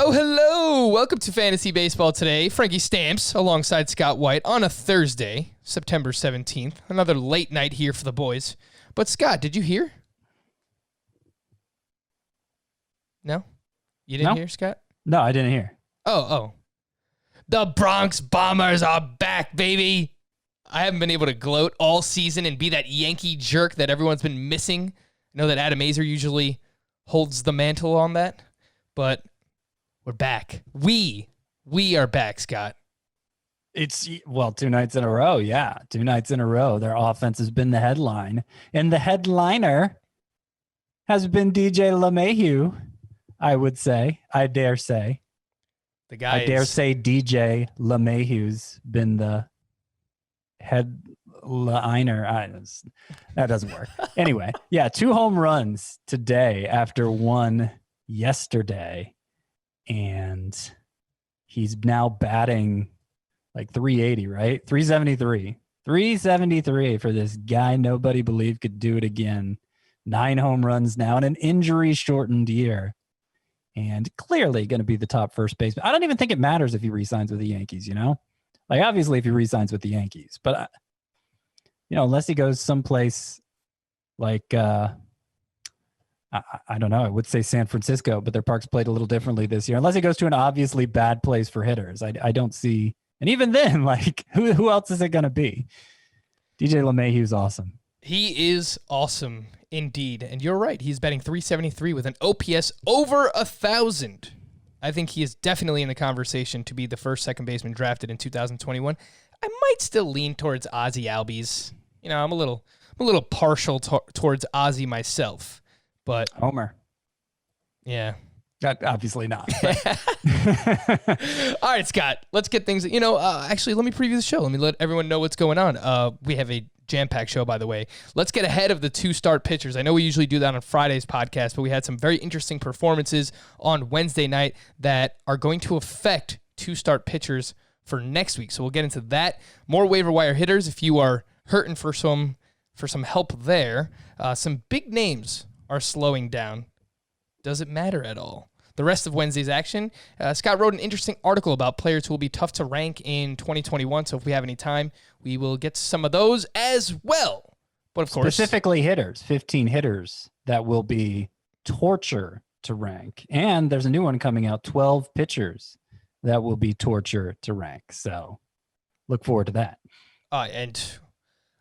Oh, hello. Welcome to Fantasy Baseball today. Frankie Stamps alongside Scott White on a Thursday, September 17th. Another late night here for the boys. But Scott, did you hear? No? You didn't hear, Scott? No, I didn't hear. Oh. The Bronx Bombers are back, baby. I haven't been able to gloat all season and be that Yankee jerk that everyone's been missing. I know that Adam Azer usually holds the mantle on that, but we're back. We are back, Scott. It's, 2 nights in a row. Yeah, 2 nights in a row. Their offense has been the headline. And the headliner has been DJ LeMahieu, I would say. I dare say. I dare say DJ LeMahieu's been the headliner. That doesn't work. Anyway, 2 home runs today after one yesterday. And he's now batting like 380, right? 373. 373 for this guy nobody believed could do it again. 9 home runs now in an injury-shortened year. And clearly going to be the top first baseman. I don't even think it matters if he re-signs with the Yankees, you know? Like, obviously, if he re-signs with the Yankees. But, unless he goes someplace like... I don't know. I would say San Francisco, but their park's played a little differently this year. Unless he goes to an obviously bad place for hitters, I don't see. And even then, like, who else is it going to be? DJ LeMahieu's awesome. He is awesome indeed. And you're right. He's batting 373 with an OPS over 1,000. I think he is definitely in the conversation to be the first second baseman drafted in 2021. I might still lean towards Ozzie Albies. I'm a little partial towards Ozzie myself. But Homer. Yeah. Obviously not. All right, Scott, let's get things, actually, let me preview the show. Let me let everyone know what's going on. We have a jam-packed show, by the way. Let's get ahead of the 2-start pitchers. I know we usually do that on Friday's podcast, but we had some very interesting performances on Wednesday night that are going to affect 2-start pitchers for next week. So we'll get into that. More waiver wire hitters if you are hurting for some help there. Some big names are slowing down. Does it matter at all? The rest of Wednesday's action, Scott wrote an interesting article about players who will be tough to rank in 2021, so if we have any time, we will get to some of those as well. But of course... Specifically hitters, 15 hitters that will be torture to rank. And there's a new one coming out, 12 pitchers that will be torture to rank. So look forward to that. And...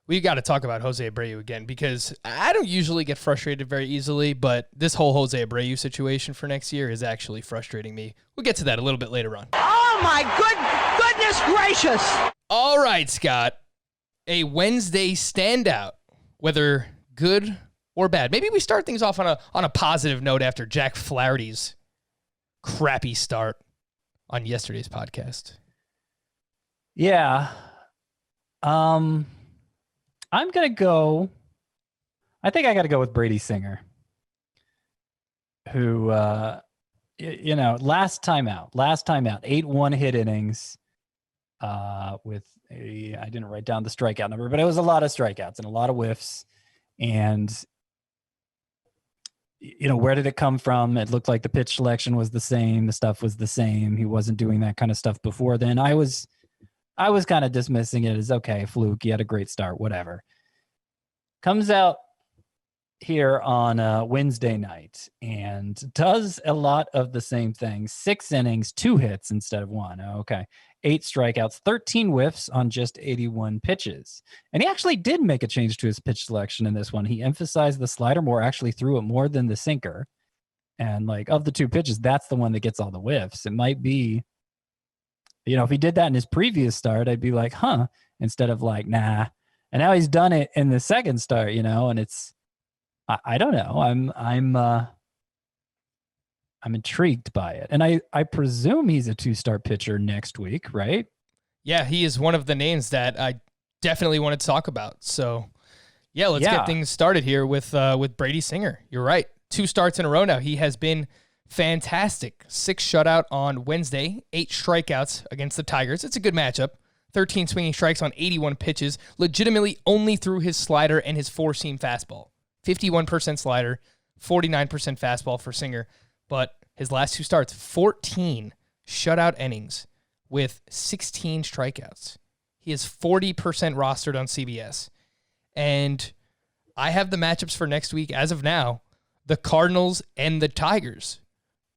we got to talk about Jose Abreu again because I don't usually get frustrated very easily, but this whole Jose Abreu situation for next year is actually frustrating me. We'll get to that a little bit later on. Oh, my goodness gracious. All right, Scott. A Wednesday standout, whether good or bad. Maybe we start things off on a positive note after Jack Flaherty's crappy start on yesterday's podcast. Yeah. I'm going to go, I think I got to go with Brady Singer, who, last time out, 8 one-hit innings with I didn't write down the strikeout number, but it was a lot of strikeouts and a lot of whiffs. And, where did it come from? It looked like the pitch selection was the same. The stuff was the same. He wasn't doing that kind of stuff before then. I was kind of dismissing it as, okay, fluke, he had a great start, whatever. Comes out here on Wednesday night and does a lot of the same things. 6 innings, 2 hits instead of 1. Okay. 8 strikeouts, 13 whiffs on just 81 pitches. And he actually did make a change to his pitch selection in this one. He emphasized the slider more, actually threw it more than the sinker. And of the 2 pitches, that's the one that gets all the whiffs. It might be, if he did that in his previous start, I'd be like, huh, instead of nah. And now he's done it in the second start, and it's, I don't know. I'm intrigued by it. And I presume he's a 2-start pitcher next week, right? Yeah, he is one of the names that I definitely want to talk about. So let's get things started here with Brady Singer. You're right. 2 starts in a row now. He has been fantastic. 6 shutout on Wednesday, 8 strikeouts against the Tigers. It's a good matchup. 13 swinging strikes on 81 pitches, legitimately only threw his slider and his 4-seam fastball. 51% slider, 49% fastball for Singer. But his last 2 starts, 14 shutout innings with 16 strikeouts. He is 40% rostered on CBS. And I have the matchups for next week as of now, the Cardinals and the Tigers.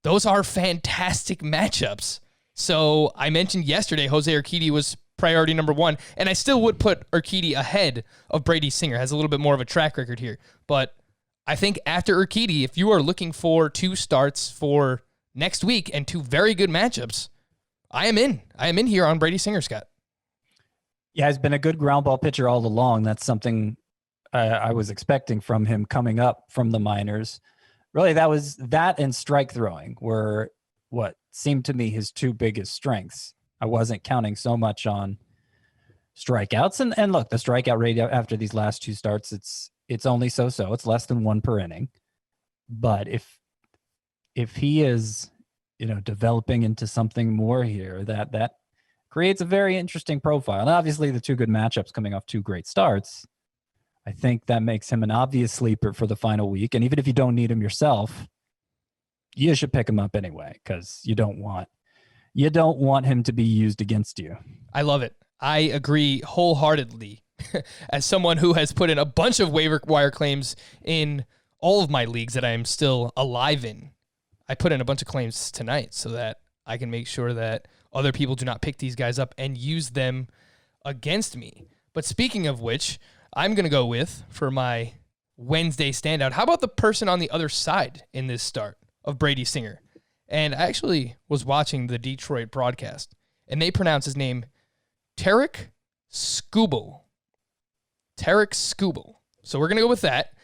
Those are fantastic matchups. So I mentioned yesterday Jose Urquidy was priority number 1, and I still would put Urquidy ahead of Brady Singer. Has a little bit more of a track record here. But I think after Urquidy, if you are looking for 2 starts for next week and 2 very good matchups, I am in. I am in here on Brady Singer, Scott. Yeah, he's been a good ground ball pitcher all along. That's something I was expecting from him coming up from the minors. Really, that and strike throwing were what seemed to me his 2 biggest strengths. I wasn't counting so much on strikeouts. And look, the strikeout rate after these last 2 starts, it's only so-so. It's less than 1 per inning. But if he is, developing into something more here, that creates a very interesting profile. And obviously the 2 good matchups coming off 2 great starts, I think that makes him an obvious sleeper for the final week. And even if you don't need him yourself, you should pick him up anyway, because you don't want him to be used against you. I love it. I agree wholeheartedly. As someone who has put in a bunch of waiver wire claims in all of my leagues that I am still alive in, I put in a bunch of claims tonight so that I can make sure that other people do not pick these guys up and use them against me. But speaking of which, I'm going to go with, for my Wednesday standout, how about the person on the other side in this start of Brady Singer? And I actually was watching the Detroit broadcast, and they pronounce his name Tarik Skubal. Tarik Skubal. So we're going to go with that.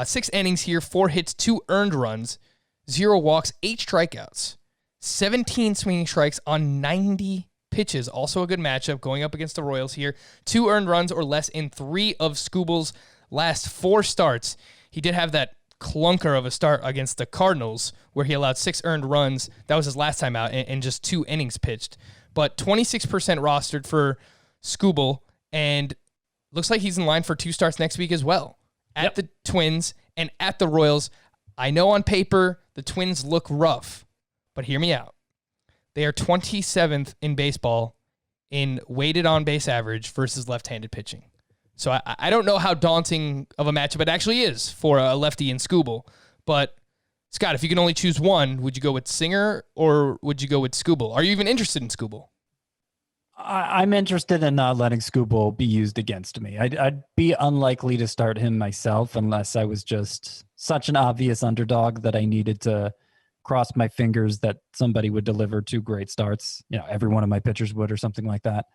6 innings here, 4 hits, 2 earned runs, 0 walks, 8 strikeouts, 17 swinging strikes on 90 pitches. Also a good matchup going up against the Royals here. 2 earned runs or less in 3 of Skubal's last 4 starts. He did have that clunker of a start against the Cardinals where he allowed 6 earned runs. That was his last time out and just 2 innings pitched. But 26% rostered for Skubal, and looks like he's in line for 2 starts next week as well. At the Twins and at the Royals. I know on paper the Twins look rough, but hear me out. They are 27th in baseball in weighted on-base average versus left-handed pitching. So I don't know how daunting of a matchup it actually is for a lefty in Skubal. But, Scott, if you can only choose one, would you go with Singer or would you go with Skubal? Are you even interested in Skubal? I'm interested in not letting Skubal be used against me. I'd be unlikely to start him myself unless I was just such an obvious underdog that I needed to cross my fingers that somebody would deliver 2 great starts. Every one of my pitchers would or something like that.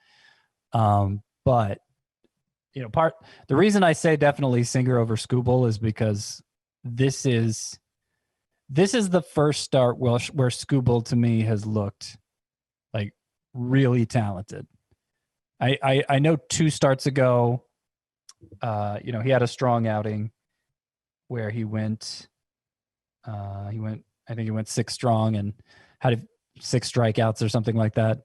But the reason I say definitely Singer over Skubal is because this is the first start where Skubal to me has looked like really talented. I know 2 starts ago, he had a strong outing where he went 6 strong and had 6 strikeouts or something like that.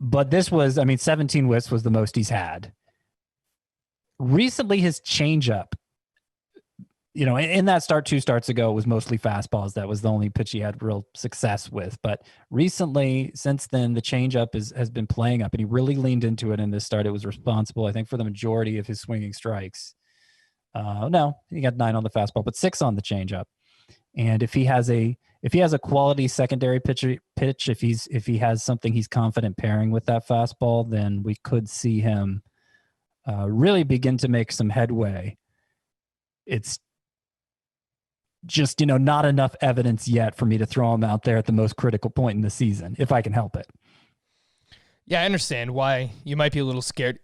But this was, 17 whiffs was the most he's had. Recently, his changeup, in that start 2 starts ago, was mostly fastballs. That was the only pitch he had real success with. But recently, since then, the changeup has been playing up, and he really leaned into it in this start. It was responsible, I think, for the majority of his swinging strikes. No, he got 9 on the fastball, but 6 on the changeup. And if he has a quality secondary pitch, if he has something he's confident pairing with that fastball, then we could see him really begin to make some headway. It's just, not enough evidence yet for me to throw him out there at the most critical point in the season, if I can help it. Yeah, I understand why you might be a little scared.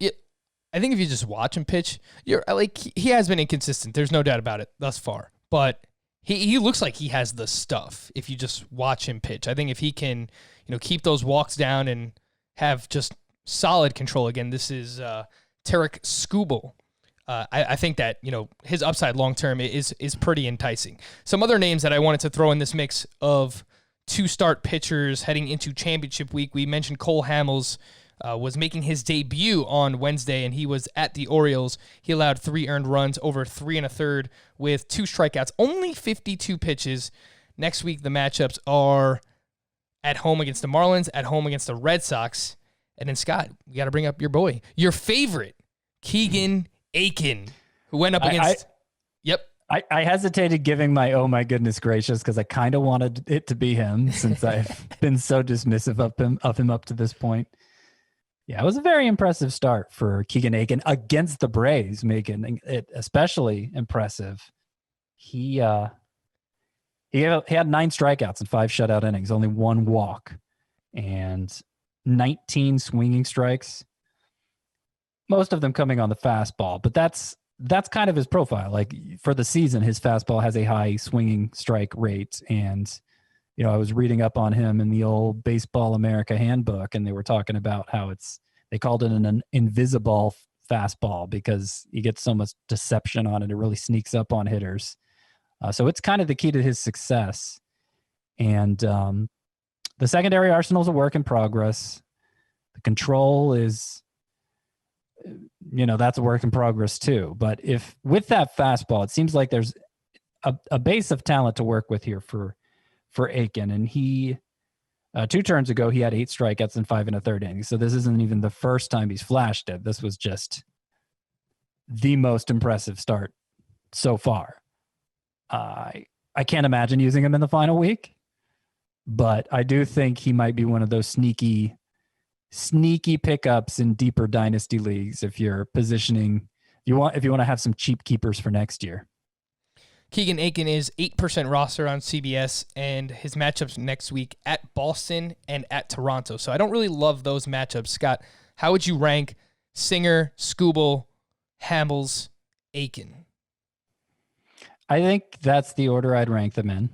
I think if you just watch him pitch, he has been inconsistent. There's no doubt about it thus far. But he looks like he has the stuff if you just watch him pitch. I think if he can, keep those walks down and have just solid control again, this is Tarik Skubal. I think that, his upside long-term is pretty enticing. Some other names that I wanted to throw in this mix of 2-start pitchers heading into championship week. We mentioned Cole Hamels was making his debut on Wednesday, and he was at the Orioles. He allowed 3 earned runs over 3 1/3 with 2 strikeouts, only 52 pitches, Next week, the matchups are at home against the Marlins, at home against the Red Sox. And then, Scott, we got to bring up your boy, your favorite, Keegan Aiken, who went up against... Yep. I hesitated giving my oh my goodness gracious because I kind of wanted it to be him since I've been so dismissive of him up to this point. Yeah, it was a very impressive start for Keegan Aiken against the Braves, making it especially impressive. He had 9 strikeouts and 5 shutout innings, only 1 walk, and 19 swinging strikes. Most of them coming on the fastball, but that's kind of his profile. Like for the season, his fastball has a high swinging strike rate. And, I was reading up on him in the old Baseball America handbook, and they were talking about how they called it an invisible fastball because you get so much deception on it. It really sneaks up on hitters. So it's kind of the key to his success. And the secondary arsenal is a work in progress. The control is, that's a work in progress too. But if with that fastball, it seems like there's a base of talent to work with here for Aiken. And he, 2 turns ago, he had 8 strikeouts and 5 1/3 innings. So this isn't even the first time he's flashed it. This was just the most impressive start so far. I can't imagine using him in the final week, but I do think he might be one of those sneaky pickups in deeper dynasty leagues if you're positioning, if you want to have some cheap keepers for next year. Keegan Aiken is 8% roster on CBS, and his matchups next week at Boston and at Toronto. So I don't really love those matchups. Scott, how would you rank Singer, Skubal, Hamills, Aiken? I think that's the order I'd rank them in.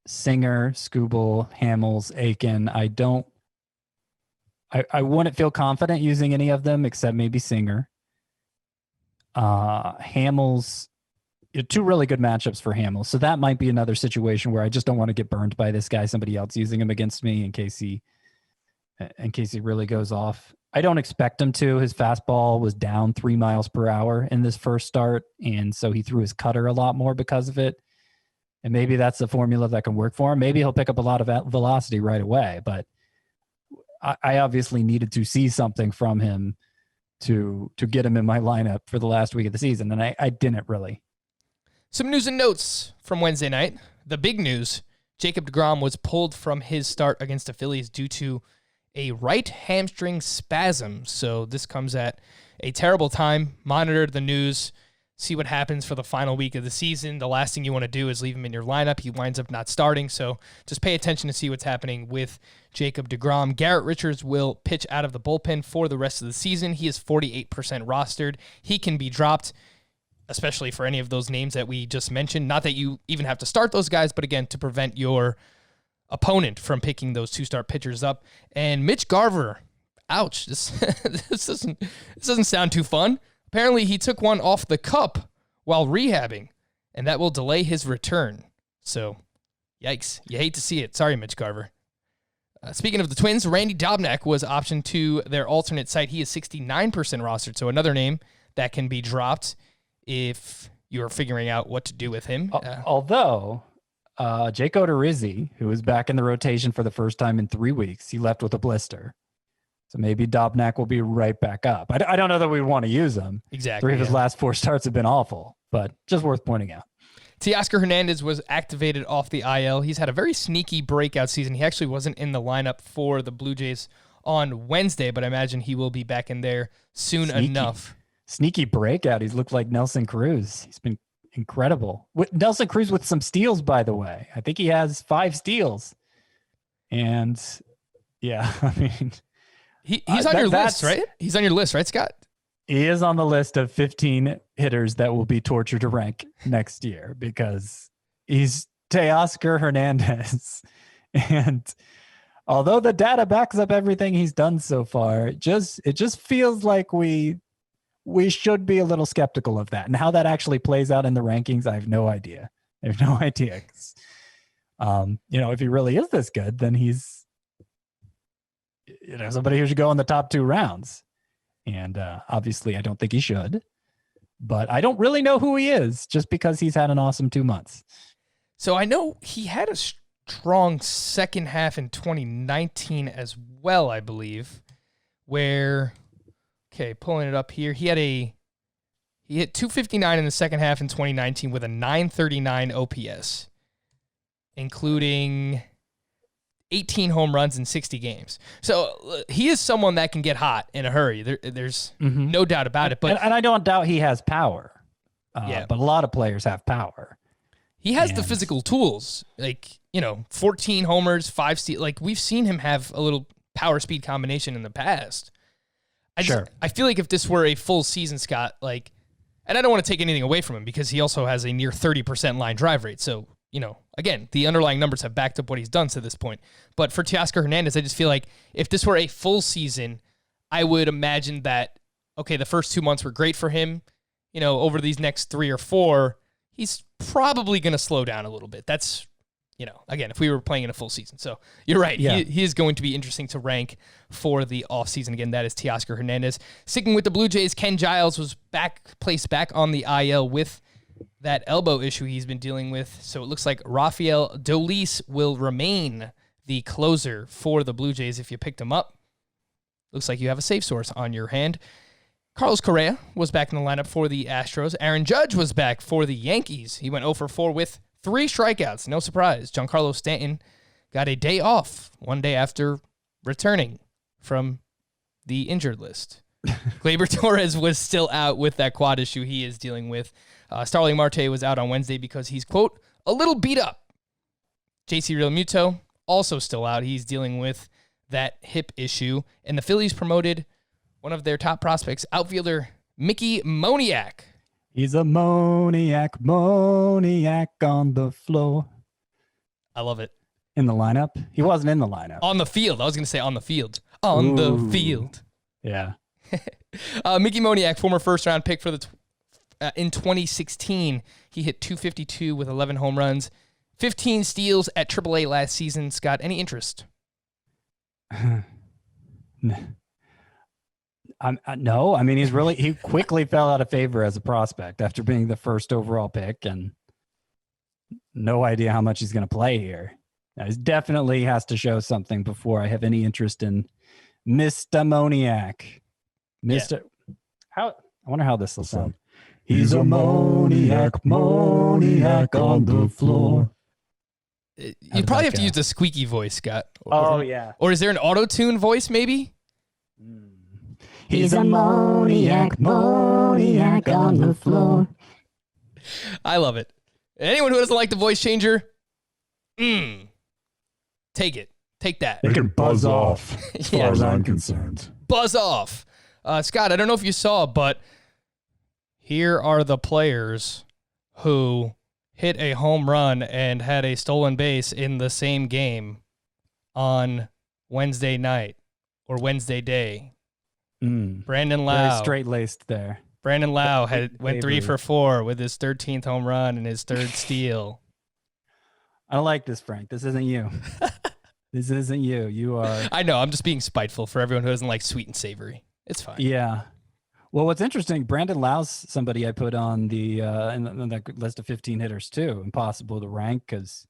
Singer, Skubal, Hamills, Aiken. I wouldn't feel confident using any of them except maybe Singer. Hamills, 2 really good matchups for Hamill. So that might be another situation where I just don't want to get burned by this guy, somebody else using him against me in case he really goes off. I don't expect him to. His fastball was down 3 miles per hour in this first start, and so he threw his cutter a lot more because of it. And maybe that's the formula that can work for him. Maybe he'll pick up a lot of velocity right away, but I obviously needed to see something from him to get him in my lineup for the last week of the season, and I didn't really. Some news and notes from Wednesday night. The big news, Jacob Degrom was pulled from his start against the Phillies due to a right hamstring spasm. So this comes at a terrible time. Monitor the news, see what happens for the final week of the season. The last thing you want to do is leave him in your lineup. He winds up not starting. So just pay attention to see what's happening with Jacob Degrom. Garrett Richards will pitch out of the bullpen for the rest of the season. He is 48% rostered. He can be dropped, especially for any of those names that we just mentioned. Not that you even have to start those guys, but again, to prevent your opponent from picking those 2-start pitchers up. And Mitch Garver, ouch, this doesn't sound too fun. Apparently, he took one off the cup while rehabbing, and that will delay his return. So, yikes. You hate to see it. Sorry, Mitch Garver. Speaking of the Twins, Randy Dobnak was optioned to their alternate site. He is 69% rostered, so another name that can be dropped if you're figuring out what to do with him. Although, Jake Odorizzi, who was back in the rotation for the first time in 3 weeks, he left with a blister. So maybe Dobnak will be right back up. I don't know that we want to use him. Exactly. 3 of his last 4 starts have been awful, but just worth pointing out. Teoscar Hernandez was activated off the IL. He's had a very sneaky breakout season. He actually wasn't in the lineup for the Blue Jays on Wednesday, but I imagine he will be back in there soon enough. Sneaky breakout. He's looked like Nelson Cruz. He's been incredible. Nelson Cruz with some steals, by the way. I think he has 5 steals. And yeah, I mean, he's on your list, right? He's on your list, right, Scott? He is on the list of 15 hitters that will be tortured to rank next year because he's Teoscar Hernandez. And although the data backs up everything he's done so far, it just feels like we should be a little skeptical of that. And how that actually plays out in the rankings, I have no idea. I have no idea. If he really is this good, then he's somebody who should go in the top 2 rounds. And obviously I don't think he should, but I don't really know who he is just because he's had an awesome 2 months. So I know he had a strong second half in 2019 as well, I believe, where, okay, pulling it up here, he hit 259 in the second half in 2019 with a 939 OPS, including 18 home runs in 60 games. So he is someone that can get hot in a hurry. There's no doubt about it. But and I don't doubt he has power. Yeah. But a lot of players have power. He has the physical tools, 14 homers, 5 steals. Like, we've seen him have a little power speed combination in the past. I feel like if this were a full season, Scott, and I don't want to take anything away from him because he also has a near 30% line drive rate. So, again, the underlying numbers have backed up what he's done to this point. But for Teoscar Hernandez, I just feel like if this were a full season, I would imagine that, okay, the first 2 months were great for him. Over these next 3 or 4, he's probably going to slow down a little bit. That's, again, if we were playing in a full season. So you're right. Yeah. He is going to be interesting to rank for the offseason. Again, that is Teoscar Hernandez. Sticking with the Blue Jays, Ken Giles was placed back on the IL with that elbow issue he's been dealing with. So it looks like Rafael Dolis will remain the closer for the Blue Jays if you picked him up. Looks like you have a safe source on your hand. Carlos Correa was back in the lineup for the Astros. Aaron Judge was back for the Yankees. He went 0 for 4 with 3 strikeouts. No surprise. Giancarlo Stanton got a day off 1 day after returning from the injured list. Gleyber Torres was still out with that quad issue he is dealing with. Starling Marte was out on Wednesday because he's, quote, a little beat up. JC Realmuto also still out. He's dealing with that hip issue. And the Phillies promoted one of their top prospects, outfielder Mickey Moniak. He's a Moniak on the floor. I love it. In the lineup? He wasn't in the lineup. On the field. I was going to say on the field. On the field. Yeah. Mickey Moniak, former first-round pick for in 2016. He hit 252 with 11 home runs, 15 steals at AAA last season. Scott, any interest? No, I mean, he quickly fell out of favor as a prospect after being the first overall pick, and no idea how much he's going to play here. Now, he definitely has to show something before I have any interest in Mr. Moniak. I wonder how this will sound. He's a Moniak on the floor. You probably have to use the squeaky voice, Scott. Yeah. Or is there an auto-tune voice, maybe? He's a Moniak on the floor. I love it. Anyone who doesn't like the voice changer, take it. Take that. They can buzz off as far as I'm concerned. Buzz off. Scott, I don't know if you saw, but here are the players who hit a home run and had a stolen base in the same game on Wednesday night or Wednesday day. Brandon Lau. Very straight-laced there. Brandon Lau went 3 for 4 with his 13th home run and his 3rd steal. I don't like this, Frank. This isn't you. This isn't you. You are... I know. I'm just being spiteful for everyone who doesn't like sweet and savory. It's fine. Yeah. Well, what's interesting, Brandon Lau's somebody I put on the in that list of 15 hitters too. Impossible to rank because,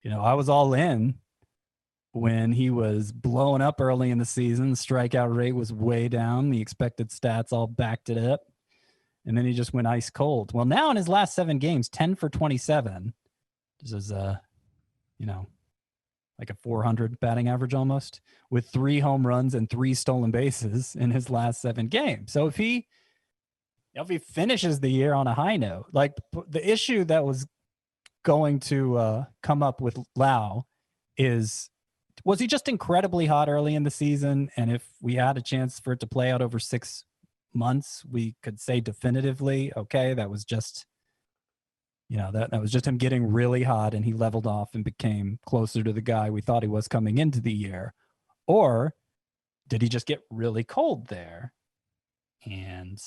I was all in when he was blowing up early in the season. The strikeout rate was way down. The expected stats all backed it up. And then he just went ice cold. Well, now in his last 7 games, 10 for 27. This is, like a 400 batting average almost, with 3 home runs and 3 stolen bases in his last 7 games. So if he finishes the year on a high note, like the issue that was going to come up with Lau was he just incredibly hot early in the season? And if we had a chance for it to play out over 6 months, we could say definitively, okay, that was just, that was just him getting really hot and he leveled off and became closer to the guy we thought he was coming into the year. Or did he just get really cold there and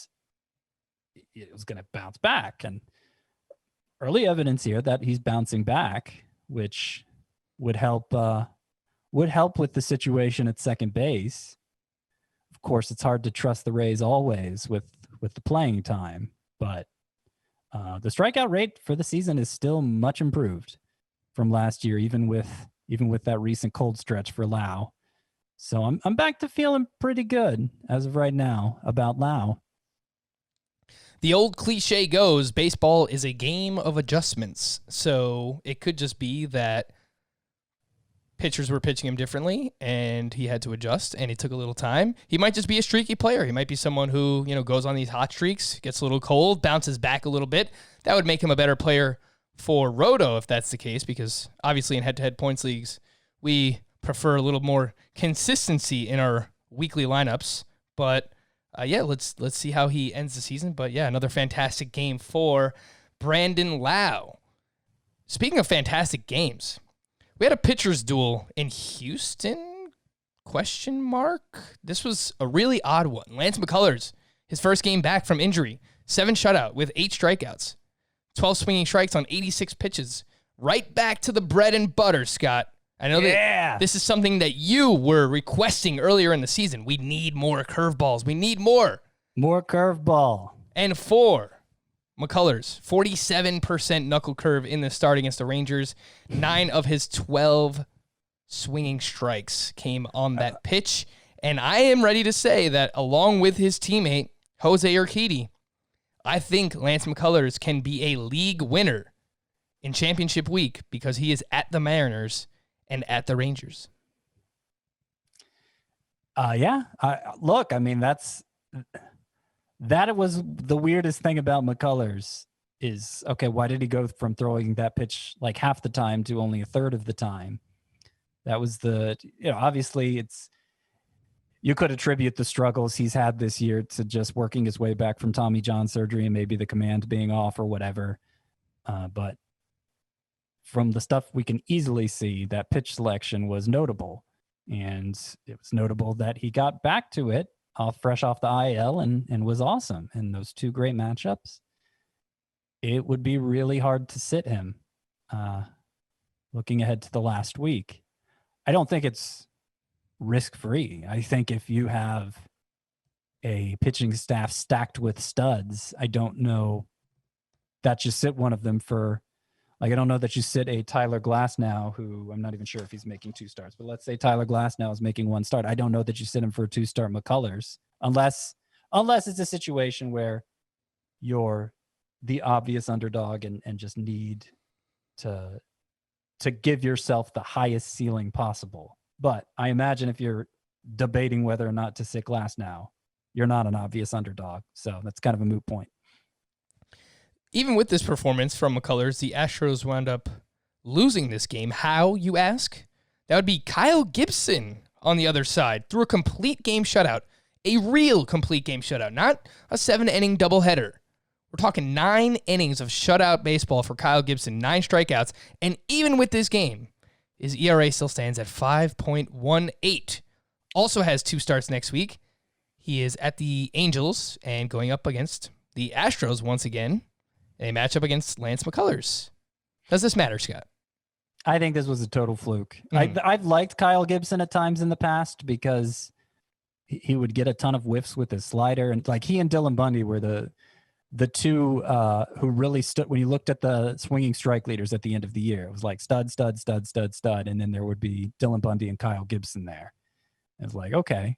it was going to bounce back? And early evidence here that he's bouncing back, which would help with the situation at second base. Of course, it's hard to trust the Rays always with the playing time, but The strikeout rate for the season is still much improved from last year, even with that recent cold stretch for Lau. So I'm back to feeling pretty good as of right now about Lau. The old cliche goes, baseball is a game of adjustments. So it could just be that pitchers were pitching him differently and he had to adjust and it took a little time. He might just be a streaky player. He might be someone who, goes on these hot streaks, gets a little cold, bounces back a little bit. That would make him a better player for Roto if that's the case, because obviously in head-to-head points leagues, we prefer a little more consistency in our weekly lineups. But let's see how he ends the season. But yeah, another fantastic game for Brandon Lau. Speaking of fantastic games, we had a pitcher's duel in Houston, ? This was a really odd one. Lance McCullers, his first game back from injury, 7 shutout with 8 strikeouts, 12 swinging strikes on 86 pitches. Right back to the bread and butter, Scott. I know that this is something that you were requesting earlier in the season. We need more curveballs. We need more. More curveball. And for McCullers, 47% knuckle curve in the start against the Rangers. 9 of his 12 swinging strikes came on that pitch. And I am ready to say that along with his teammate, Jose Urquidy, I think Lance McCullers can be a league winner in championship week because he is at the Mariners and at the Rangers. Look, I mean, that was the weirdest thing about McCullers is, okay, why did he go from throwing that pitch like half the time to only a third of the time? That was obviously you could attribute the struggles he's had this year to just working his way back from Tommy John surgery and maybe the command being off or whatever. But from the stuff we can easily see, that pitch selection was notable. And it was notable that he got back to it fresh off the IL and was awesome. And those 2 great matchups, it would be really hard to sit him looking ahead to the last week. I don't think it's risk-free. I think if you have a pitching staff stacked with studs, I don't know that you sit one of them for, I don't know that you sit a Tyler Glasnow, who I'm not even sure if he's making 2 starts, but let's say Tyler Glasnow is making 1 start. I don't know that you sit him for a 2-start McCullers unless it's a situation where you're the obvious underdog and just need to give yourself the highest ceiling possible. But I imagine if you're debating whether or not to sit Glasnow, you're not an obvious underdog. So that's kind of a moot point. Even with this performance from McCullers, the Astros wound up losing this game. How, you ask? That would be Kyle Gibson on the other side through a complete game shutout. A real complete game shutout, not a 7-inning doubleheader. We're talking 9 innings of shutout baseball for Kyle Gibson, 9 strikeouts, and even with this game, his ERA still stands at 5.18. Also has 2 starts next week. He is at the Angels and going up against the Astros once again. A matchup against Lance McCullers. Does this matter, Scott? I think this was a total fluke. I've liked Kyle Gibson at times in the past because he would get a ton of whiffs with his slider. And like he and Dylan Bundy were the 2 who really stood when you looked at the swinging strike leaders at the end of the year. It was like stud, stud, stud, stud, stud. And then there would be Dylan Bundy and Kyle Gibson there. It was like, okay,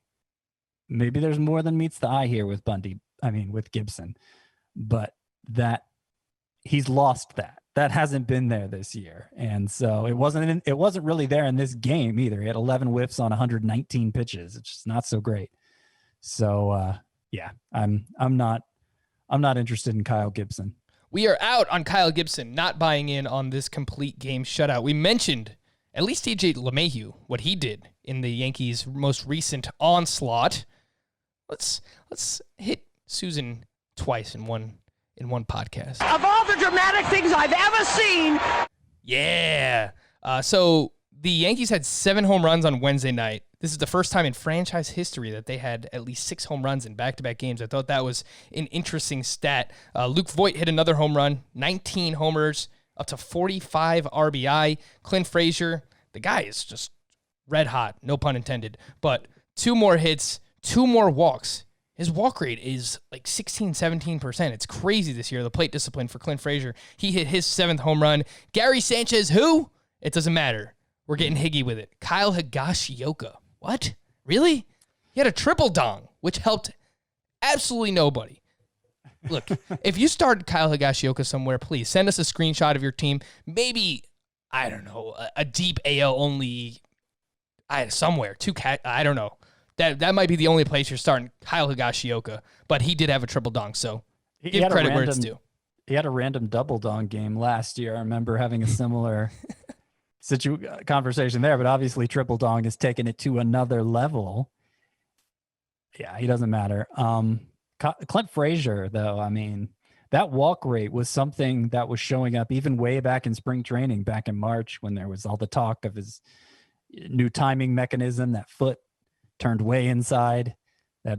maybe there's more than meets the eye here with Gibson. But he's lost that. That hasn't been there this year. And so it wasn't really there in this game either. He had 11 whiffs on 119 pitches. It's just not so great. So I'm not interested in Kyle Gibson. We are out on Kyle Gibson, not buying in on this complete game shutout. We mentioned at least TJ LeMahieu, what he did in the Yankees' most recent onslaught. Let's hit Susan twice in one podcast. Of all the dramatic things I've ever seen. Yeah. So the Yankees had 7 home runs on Wednesday night. This is the first time in franchise history that they had at least 6 home runs in back-to-back games. I thought that was an interesting stat. Luke Voit hit another home run, 19 homers, up to 45 RBI. Clint Frazier, the guy is just red hot, no pun intended. But 2 more hits, 2 more walks. His walk rate is like 16, 17%. It's crazy this year, the plate discipline for Clint Frazier. He hit his 7th home run. Gary Sanchez, who? It doesn't matter. We're getting higgy with it. Kyle Higashioka. What? Really? He had a triple dong, which helped absolutely nobody. Look, if you start Kyle Higashioka somewhere, please send us a screenshot of your team. Maybe, I don't know, a deep AL only, somewhere. I don't know. That might be the only place you're starting Kyle Higashioka, but he did have a triple dong, so give credit where it's due. He had a random double dong game last year. I remember having a similar conversation there, but obviously triple dong has taken it to another level. Yeah, he doesn't matter. Clint Frazier, though, I mean, that walk rate was something that was showing up even way back in spring training, back in March, when there was all the talk of his new timing mechanism, that foot turned way inside. That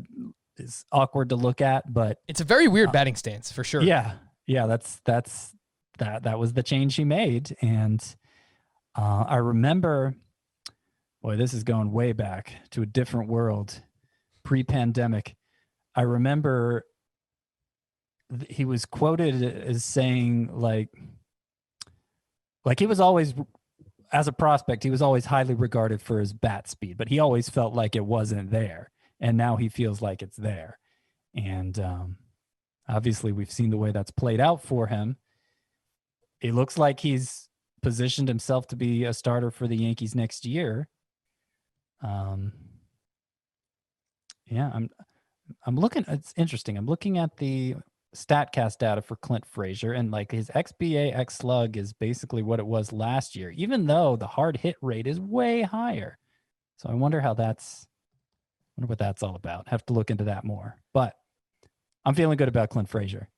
is awkward to look at, but it's a very weird batting stance for sure. Yeah, that was the change he made, and I remember, boy, this is going way back to a different world, pre-pandemic. I remember he was quoted as saying like he was always, as a prospect, he was always highly regarded for his bat speed, but he always felt like it wasn't there. And now he feels like it's there. And obviously we've seen the way that's played out for him. It looks like he's positioned himself to be a starter for the Yankees next year. I'm looking, it's interesting. I'm looking at the StatCast data for Clint Frazier, and like his XBA X slug is basically what it was last year, even though the hard hit rate is way higher. So I wonder what that's all about. Have to look into that more, but I'm feeling good about Clint Frazier.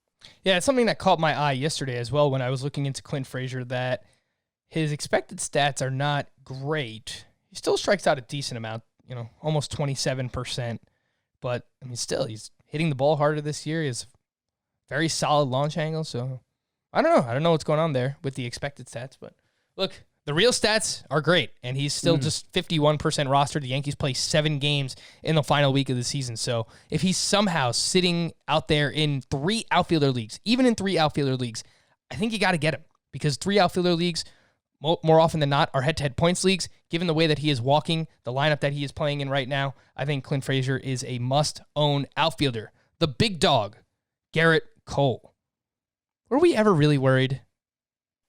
Yeah, it's something that caught my eye yesterday as well when I was looking into Clint Frazier, that his expected stats are not great. He still strikes out a decent amount, almost 27%. But, I mean, still, he's hitting the ball harder this year. He has very solid launch angle. So, I don't know. I don't know what's going on there with the expected stats. But, look, the real stats are great. And he's still just 51% rostered. The Yankees play 7 games in the final week of the season. So, if he's somehow sitting out there in 3 outfielder leagues, even in 3 outfielder leagues, I think you got to get him. Because 3 outfielder leagues, more often than not, are head-to-head points leagues. Given the way that he is walking, the lineup that he is playing in right now, I think Clint Frazier is a must-own outfielder. The big dog, Garrett Cole. Were we ever really worried?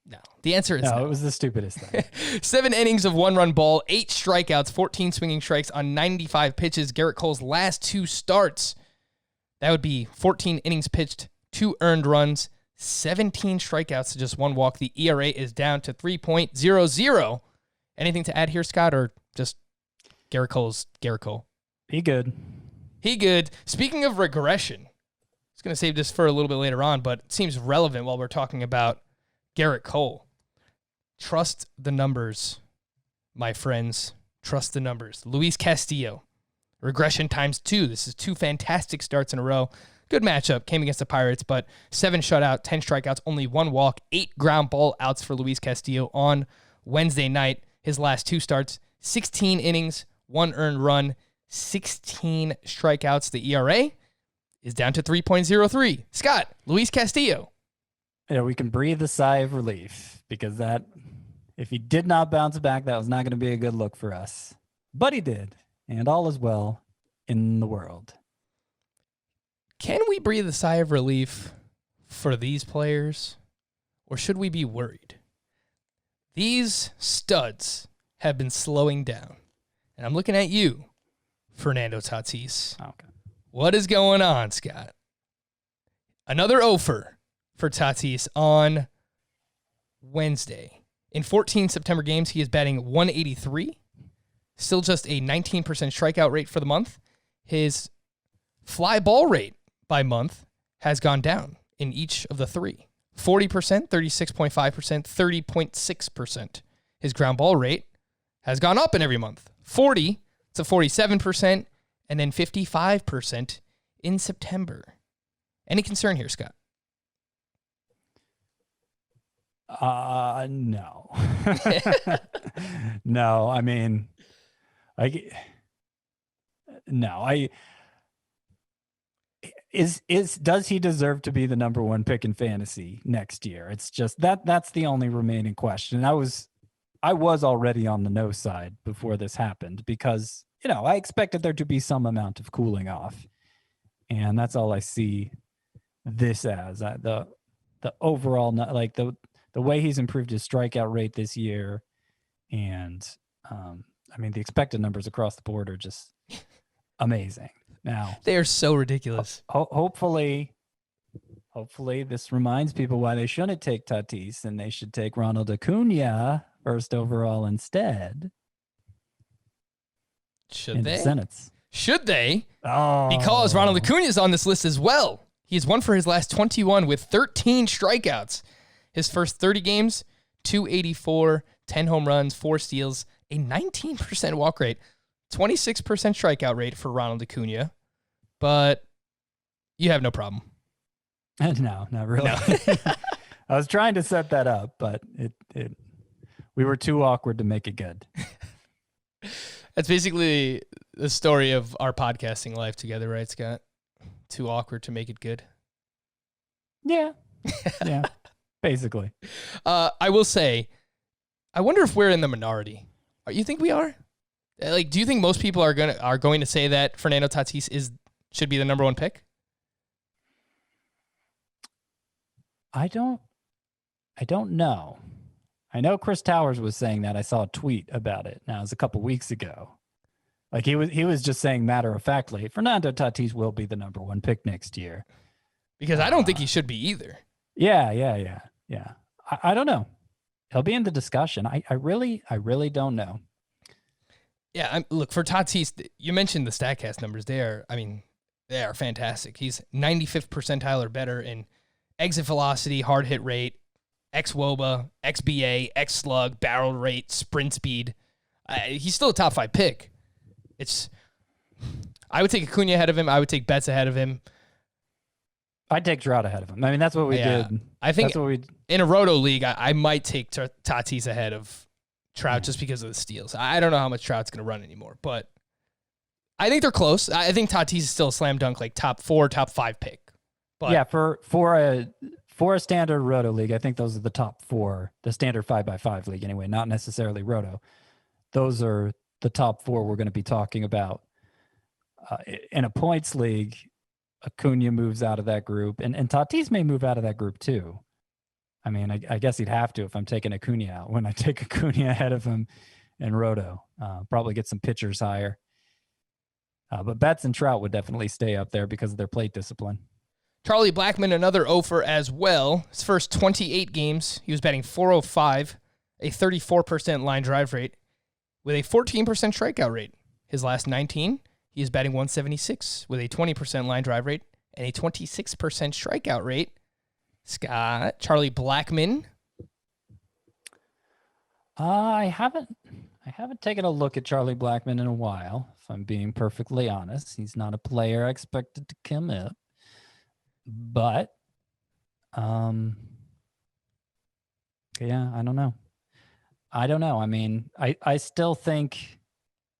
No. The answer is no. It was the stupidest thing. 7 innings of 1-run ball, 8 strikeouts, 14 swinging strikes on 95 pitches. Garrett Cole's last 2 starts, that would be 14 innings pitched, 2 earned runs, 17 strikeouts to just 1 walk. The ERA is down to 3.00. Anything to add here, Scott, or just Garrett Cole's Garrett Cole? He good. Speaking of regression, I was going to save this for a little bit later on, but it seems relevant while we're talking about Garrett Cole. Trust the numbers, my friends. Trust the numbers. Luis Castillo, regression ×2. This is 2 fantastic starts in a row. Good matchup, came against the Pirates, but 7 shutout, 10 strikeouts, only 1 walk, 8 ground ball outs for Luis Castillo on Wednesday night. His last 2 starts, 16 innings, 1 earned run, 16 strikeouts. The ERA is down to 3.03. Scott, Luis Castillo. Yeah, we can breathe a sigh of relief, because that, if he did not bounce back, that was not going to be a good look for us. But he did, and all is well in the world. Can we breathe a sigh of relief for these players, or should we be worried? These studs have been slowing down, and I'm looking at you, Fernando Tatis. Okay. What is going on, Scott? Another offer for Tatis on Wednesday. In 14 September games, he is batting .183, still just a 19% strikeout rate for the month. His fly ball rate by month has gone down in each of the 3. 40%, 36.5%, 30.6%. His ground ball rate has gone up in every month. 40 to 47%, and then 55% in September. Any concern here, Scott? No. No, I mean, does he deserve to be the number one pick in fantasy next year? It's just that's the only remaining question. I was already on the no side before this happened because, I expected there to be some amount of cooling off. And that's all I see this as. The overall, like the way he's improved his strikeout rate this year. And the expected numbers across the board are just amazing. Now they are so ridiculous. Hopefully this reminds people why they shouldn't take Tatis and they should take Ronald Acuna first overall instead. Should they? Sentence. Should they? Oh. Because Ronald Acuna is on this list as well. He's won for his last 21 with 13 strikeouts. His first 30 games, 284, 10 home runs, 4 steals, a 19% walk rate, 26% strikeout rate for Ronald Acuna. But you have no problem. No, not really. No. I was trying to set that up, but we were too awkward to make it good. That's basically the story of our podcasting life together, right, Scott? Too awkward to make it good. Yeah. Yeah. Basically. I will say, I wonder if we're in the minority. You think we are? Like, do you think most people are going to say that Fernando Tatis should be the number one pick? I don't know. I know Chris Towers was saying that. I saw a tweet about it. Now, it was a couple weeks ago. Like he was just saying matter of factly, Fernando Tatis will be the number one pick next year. Because I don't think he should be either. Yeah. I don't know. He'll be in the discussion. I really don't know. Yeah, look, for Tatis, you mentioned the StatCast numbers. They are fantastic. He's 95th percentile or better in exit velocity, hard hit rate, xWOBA, xBA, xSlug, barrel rate, sprint speed. He's still a top 5 pick. I would take Acuna ahead of him. I would take Betts ahead of him. I'd take Trout ahead of him. I mean, that's what we did. I think in a Roto league, I might take Tatis ahead of Trout just because of the steals. I don't know how much Trout's going to run anymore, but I think they're close. I think Tatis is still a slam dunk, like top 4, top 5 pick. But yeah, for a standard Roto league, I think those are the top 4, the standard 5x5 league anyway, not necessarily Roto. Those are the top 4 we're going to be talking about. In a points league, Acuna moves out of that group, and Tatis may move out of that group too. I mean, I guess he'd have to if I'm taking Acuna out. When I take Acuna ahead of him in Roto, probably get some pitchers higher. But Betts and Trout would definitely stay up there because of their plate discipline. Charlie Blackman, another offer as well. His first 28 games, he was batting .405, a 34% line drive rate, with a 14% strikeout rate. His last 19, he is batting .176 with a 20% line drive rate and a 26% strikeout rate. Scott, Charlie Blackman. I haven't taken a look at Charlie Blackman in a while, if I'm being perfectly honest. He's not a player I expected to commit. But, yeah, I don't know. I mean, I still think,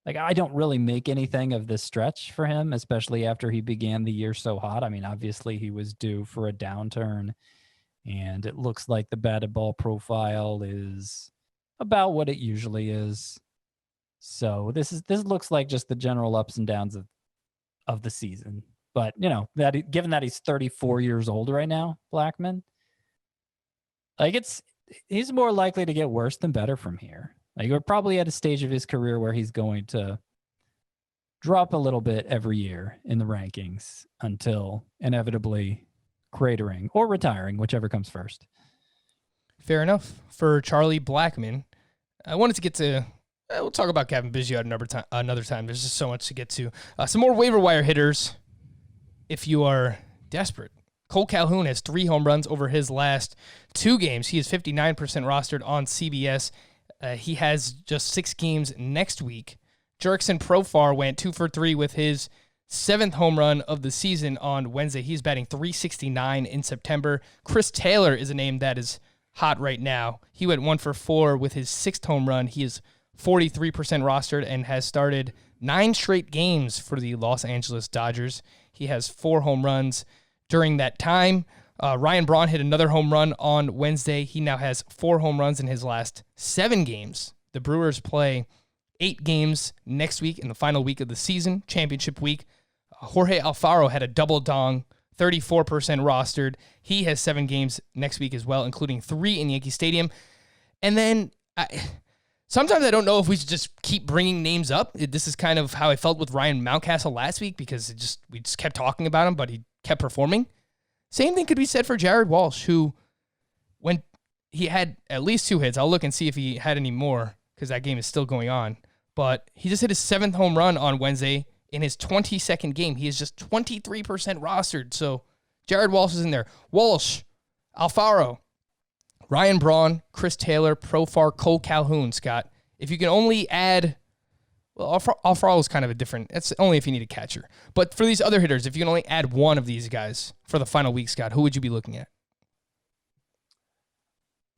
like, I don't really make anything of this stretch for him, especially after he began the year so hot. I mean, obviously he was due for a downturn, and it looks like the batted ball profile is about what it usually is. So this looks like just the general ups and downs of the season. But, given that he's 34 years old right now, Blackman, like he's more likely to get worse than better from here. Like we're probably at a stage of his career where he's going to drop a little bit every year in the rankings until inevitably cratering or retiring, whichever comes first. Fair enough. For Charlie Blackman, I wanted to get to, we'll talk about Kevin Biggio at another time. There's just so much to get to. Some more waiver wire hitters if you are desperate. Cole Calhoun has 3 home runs over his last 2 games. He is 59% rostered on CBS. He has just 6 games next week. Jurickson Profar went 2 for 3 with his 7th home run of the season on Wednesday. He's batting .369 in September. Chris Taylor is a name that is hot right now. He went 1 for 4 with his 6th home run. He is 43% rostered and has started 9 straight games for the Los Angeles Dodgers. He has 4 home runs during that time. Ryan Braun hit another home run on Wednesday. He now has 4 home runs in his last 7 games. The Brewers play 8 games next week in the final week of the season, championship week. Jorge Alfaro had a double dong, 34% rostered. He has 7 games next week as well, including 3 in Yankee Stadium. And then sometimes I don't know if we should just keep bringing names up. This is kind of how I felt with Ryan Mountcastle last week because we just kept talking about him, but he kept performing. Same thing could be said for Jared Walsh, who, when he had at least 2 hits, I'll look and see if he had any more because that game is still going on, but he just hit his 7th home run on Wednesday in his 22nd game. He is just 23% rostered, so Jared Walsh is in there. Walsh, Alfaro, Ryan Braun, Chris Taylor, Profar, Cole Calhoun, Scott. If you can only add... Well, Alfaro is kind of a different... That's only if you need a catcher. But for these other hitters, if you can only add one of these guys for the final week, Scott, who would you be looking at?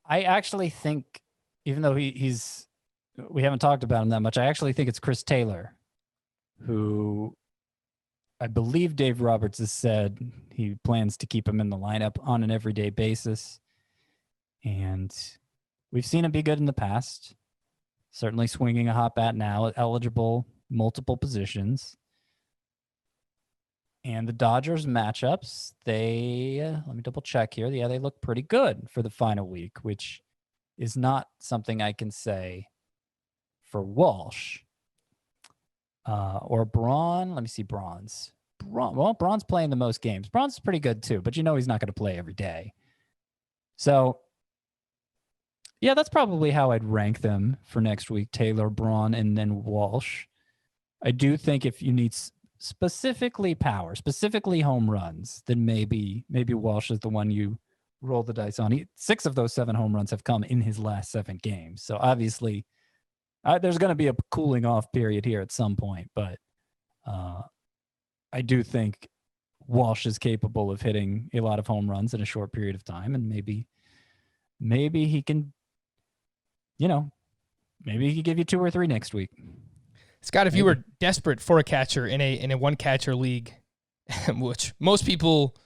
I actually think, even though we haven't talked about him that much, I actually think it's Chris Taylor, who I believe Dave Roberts has said he plans to keep him in the lineup on an everyday basis. And we've seen him be good in the past. Certainly swinging a hot bat now, eligible multiple positions. And the Dodgers matchups, let me double check here. Yeah, they look pretty good for the final week, which is not something I can say for Walsh or Braun. Let me see Braun's. Braun's playing the most games. Braun's pretty good too, but he's not going to play every day. So, yeah, that's probably how I'd rank them for next week. Taylor, Braun, and then Walsh. I do think if you need specifically power, specifically home runs, then maybe Walsh is the one you roll the dice on. 6 of those 7 home runs have come in his last 7 games. So obviously there's going to be a cooling off period here at some point, but I do think Walsh is capable of hitting a lot of home runs in a short period of time, and maybe he can, maybe he can give you 2 or 3 next week. Scott, if you were desperate for a catcher in a one catcher league, which most people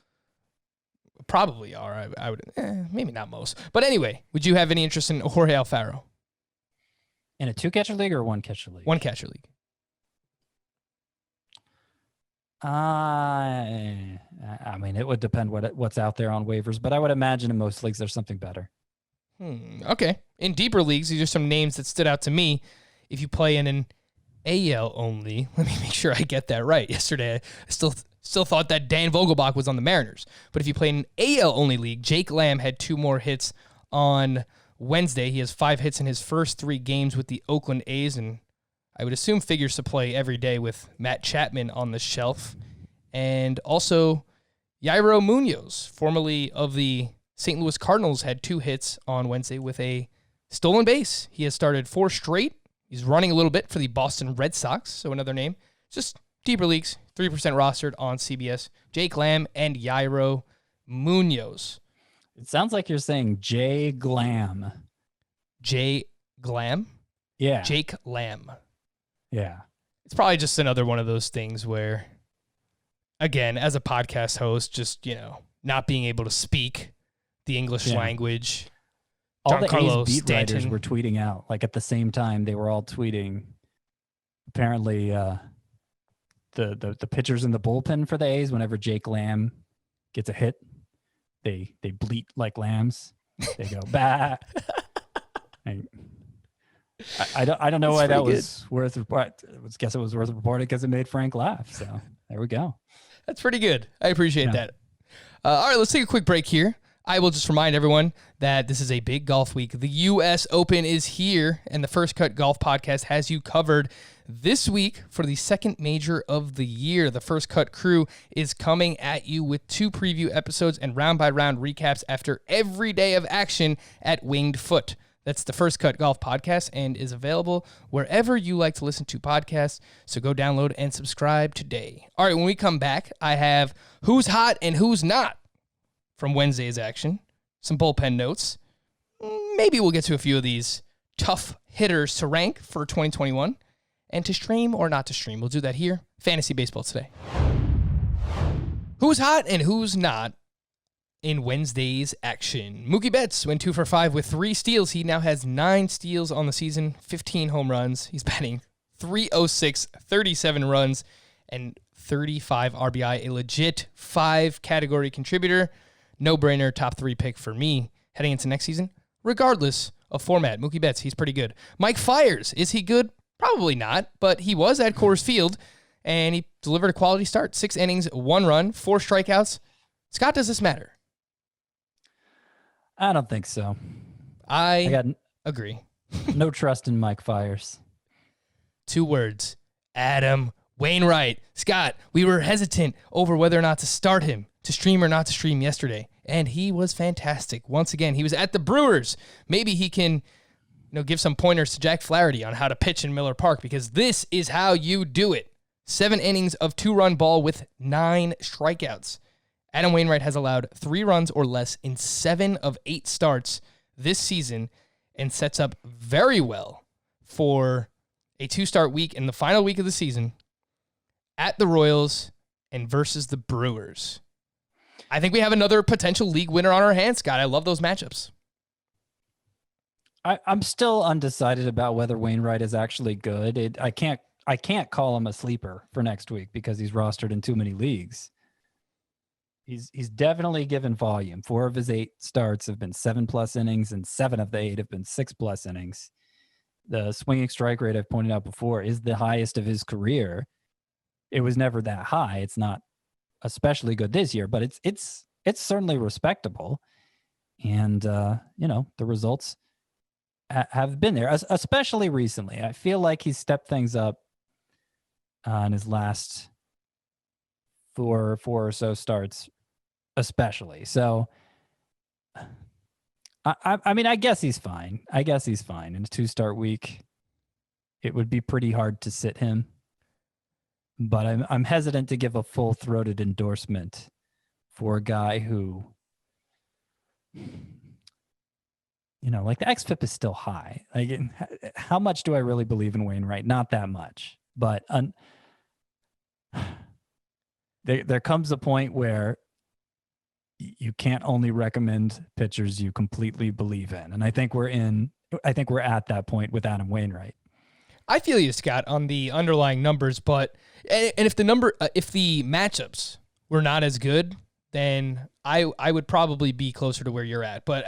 probably are, I would maybe not most, but anyway, would you have any interest in Jorge Alfaro? In a 2-catcher league or a 1-catcher league? 1-catcher league. I mean, it would depend what's out there on waivers, but I would imagine in most leagues there's something better. Okay. In deeper leagues, these are some names that stood out to me. If you play in an AL only, let me make sure I get that right. Yesterday, I still thought that Dan Vogelbach was on the Mariners. But if you play in an AL only league, Jake Lamb had 2 more hits on Wednesday. He has 5 hits in his first 3 games with the Oakland A's, and I would assume figures to play every day with Matt Chapman on the shelf. And also, Yairo Munoz, formerly of the St. Louis Cardinals, had 2 hits on Wednesday with a stolen base. He has started 4 straight. He's running a little bit for the Boston Red Sox, so another name. Just deeper leagues, 3% rostered on CBS. Jake Lamb and Yairo Munoz. It sounds like you're saying Jay Glam. Jay Glam? Yeah. Jake Lamb. Yeah. It's probably just another one of those things where, again, as a podcast host, just, not being able to speak the English language. All the A's beat writers were tweeting out, like at the same time they were all tweeting. Apparently, the pitchers in the bullpen for the A's, whenever Jake Lamb gets a hit, they bleat like lambs. They go bah. I don't know why that was worth report. I guess it was worth reporting because it made Frank laugh. So there we go. That's pretty good. I appreciate that. All right, let's take a quick break here. I will just remind everyone that this is a big golf week. The U.S. Open is here, and the First Cut Golf Podcast has you covered this week for the second major of the year. The First Cut crew is coming at you with 2 preview episodes and round-by-round recaps after every day of action at Winged Foot. That's the First Cut Golf Podcast and is available wherever you like to listen to podcasts, so go download and subscribe today. All right, when we come back, I have Who's Hot and Who's Not from Wednesday's action, some bullpen notes. Maybe we'll get to a few of these tough hitters to rank for 2021 and to stream or not to stream. We'll do that here. Fantasy Baseball Today. Who's hot and who's not in Wednesday's action? Mookie Betts went 2 for 5 with 3 steals. He now has 9 steals on the season, 15 home runs. He's batting .306, 37 runs, and 35 RBI, a legit 5-category contributor. No-brainer top 3 pick for me heading into next season. Regardless of format, Mookie Betts, he's pretty good. Mike Fiers, is he good? Probably not, but he was at Coors Field, and he delivered a quality start. 6 innings, 1 run, 4 strikeouts. Scott, does this matter? I don't think so. I got agree. No trust in Mike Fiers. 2 words. Adam Wainwright. Scott, we were hesitant over whether or not to start him, to stream or not to stream yesterday, and he was fantastic. Once again, he was at the Brewers. Maybe he can give some pointers to Jack Flaherty on how to pitch in Miller Park, because this is how you do it. 7 innings of 2-run ball with 9 strikeouts. Adam Wainwright has allowed 3 runs or less in 7 of 8 starts this season and sets up very well for a 2-start week in the final week of the season at the Royals and versus the Brewers. I think we have another potential league winner on our hands, Scott. I love those matchups. I'm still undecided about whether Wainwright is actually good. I can't call him a sleeper for next week because he's rostered in too many leagues. He's definitely given volume. 4 of his 8 starts have been 7+ innings, and 7 of the 8 have been 6+ innings. The swinging strike rate I've pointed out before is the highest of his career. It was never that high. It's not especially good this year, but it's certainly respectable. And the results have been there, especially recently. I feel like he's stepped things up in his last 4 or so starts, especially. So, I mean, I guess he's fine. In a 2-start week, it would be pretty hard to sit him. But I'm hesitant to give a full-throated endorsement for a guy who, like the xFIP is still high. Like, how much do I really believe in Wainwright? Not that much. But there comes a point where you can't only recommend pitchers you completely believe in. And I think we're at that point with Adam Wainwright. I feel you, Scott, on the underlying numbers, but if the matchups were not as good, then I would probably be closer to where you're at. But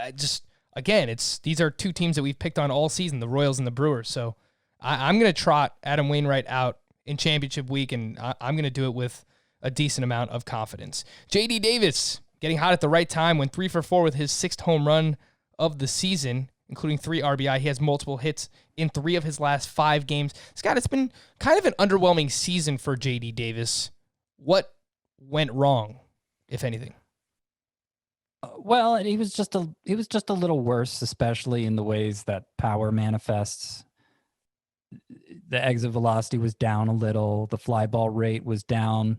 these are 2 teams that we've picked on all season, the Royals and the Brewers. So I'm going to trot Adam Wainwright out in championship week, and I'm going to do it with a decent amount of confidence. J.D. Davis getting hot at the right time, went 3 for 4 with his 6th home run of the season, including 3 RBI. He has multiple hits in 3 of his last 5 games. Scott, it's been kind of an underwhelming season for J.D. Davis. What went wrong, if anything? Well, he was just a little worse, especially in the ways that power manifests. The exit velocity was down a little. The fly ball rate was down.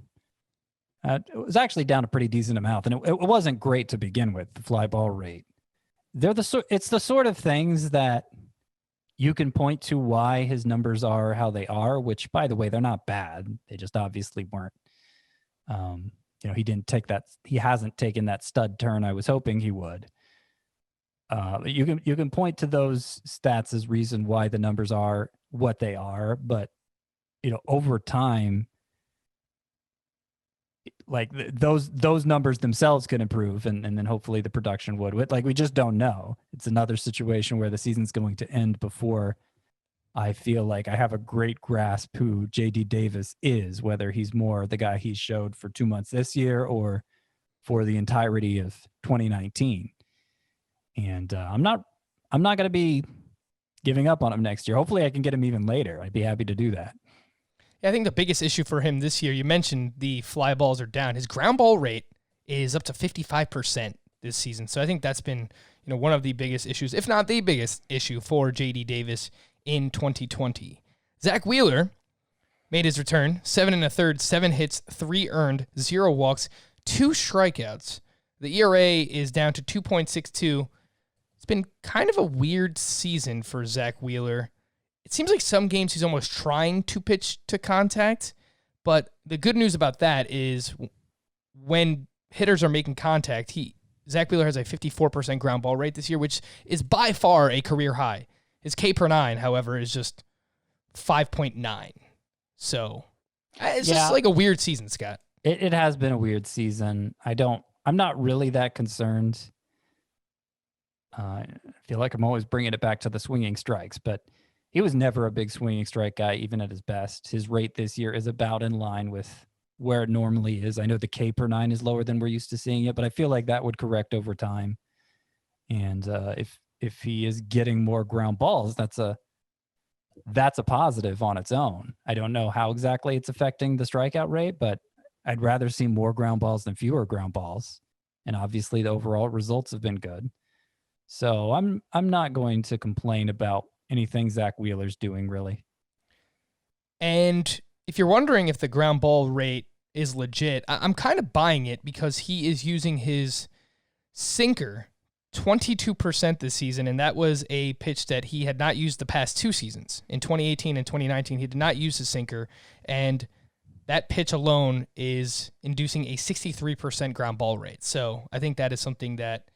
It was actually down a pretty decent amount, and it wasn't great to begin with. The fly ball rate. It's the sort of things that you can point to why his numbers are how they are. Which, by the way, they're not bad. They just obviously weren't. He hasn't taken that stud turn I was hoping he would. You can point to those stats as reason why the numbers are what they are, but over time, like those numbers themselves could improve, and then hopefully the production would. Like, we just don't know. It's another situation where the season's going to end before I feel like I have a great grasp who J.D. Davis is, whether he's more the guy he showed for 2 months this year or for the entirety of 2019. And I'm not going to be giving up on him next year. Hopefully I can get him even later. I'd be happy to do that. Yeah, I think the biggest issue for him this year, you mentioned the fly balls are down. His ground ball rate is up to 55% this season. So I think that's been, one of the biggest issues, if not the biggest issue for J.D. Davis in 2020. Zack Wheeler made his return, 7 1/3, 7 hits, 3 earned, 0 walks, 2 strikeouts. The ERA is down to 2.62. It's been kind of a weird season for Zack Wheeler. it seems like some games he's almost trying to pitch to contact, but the good news about that is when hitters are making contact, Zack Wheeler has a 54% ground ball rate this year, which is by far a career high. His K per 9, however, is just 5.9. So it's just like a weird season, Scott. It has been a weird season. I'm not really that concerned. I feel like I'm always bringing it back to the swinging strikes, but he was never a big swinging strike guy, even at his best. His rate this year is about in line with where it normally is. I know the K per 9 is lower than we're used to seeing it, but I feel like that would correct over time. And if he is getting more ground balls, that's a positive on its own. I don't know how exactly it's affecting the strikeout rate, but I'd rather see more ground balls than fewer ground balls. And obviously the overall results have been good. So I'm not going to complain about anything Zack Wheeler's doing, really. And if you're wondering if the ground ball rate is legit, I'm kind of buying it because he is using his sinker 22% this season, and that was a pitch that he had not used the past 2 seasons. In 2018 and 2019, he did not use his sinker, and that pitch alone is inducing a 63% ground ball rate. So I think that is something that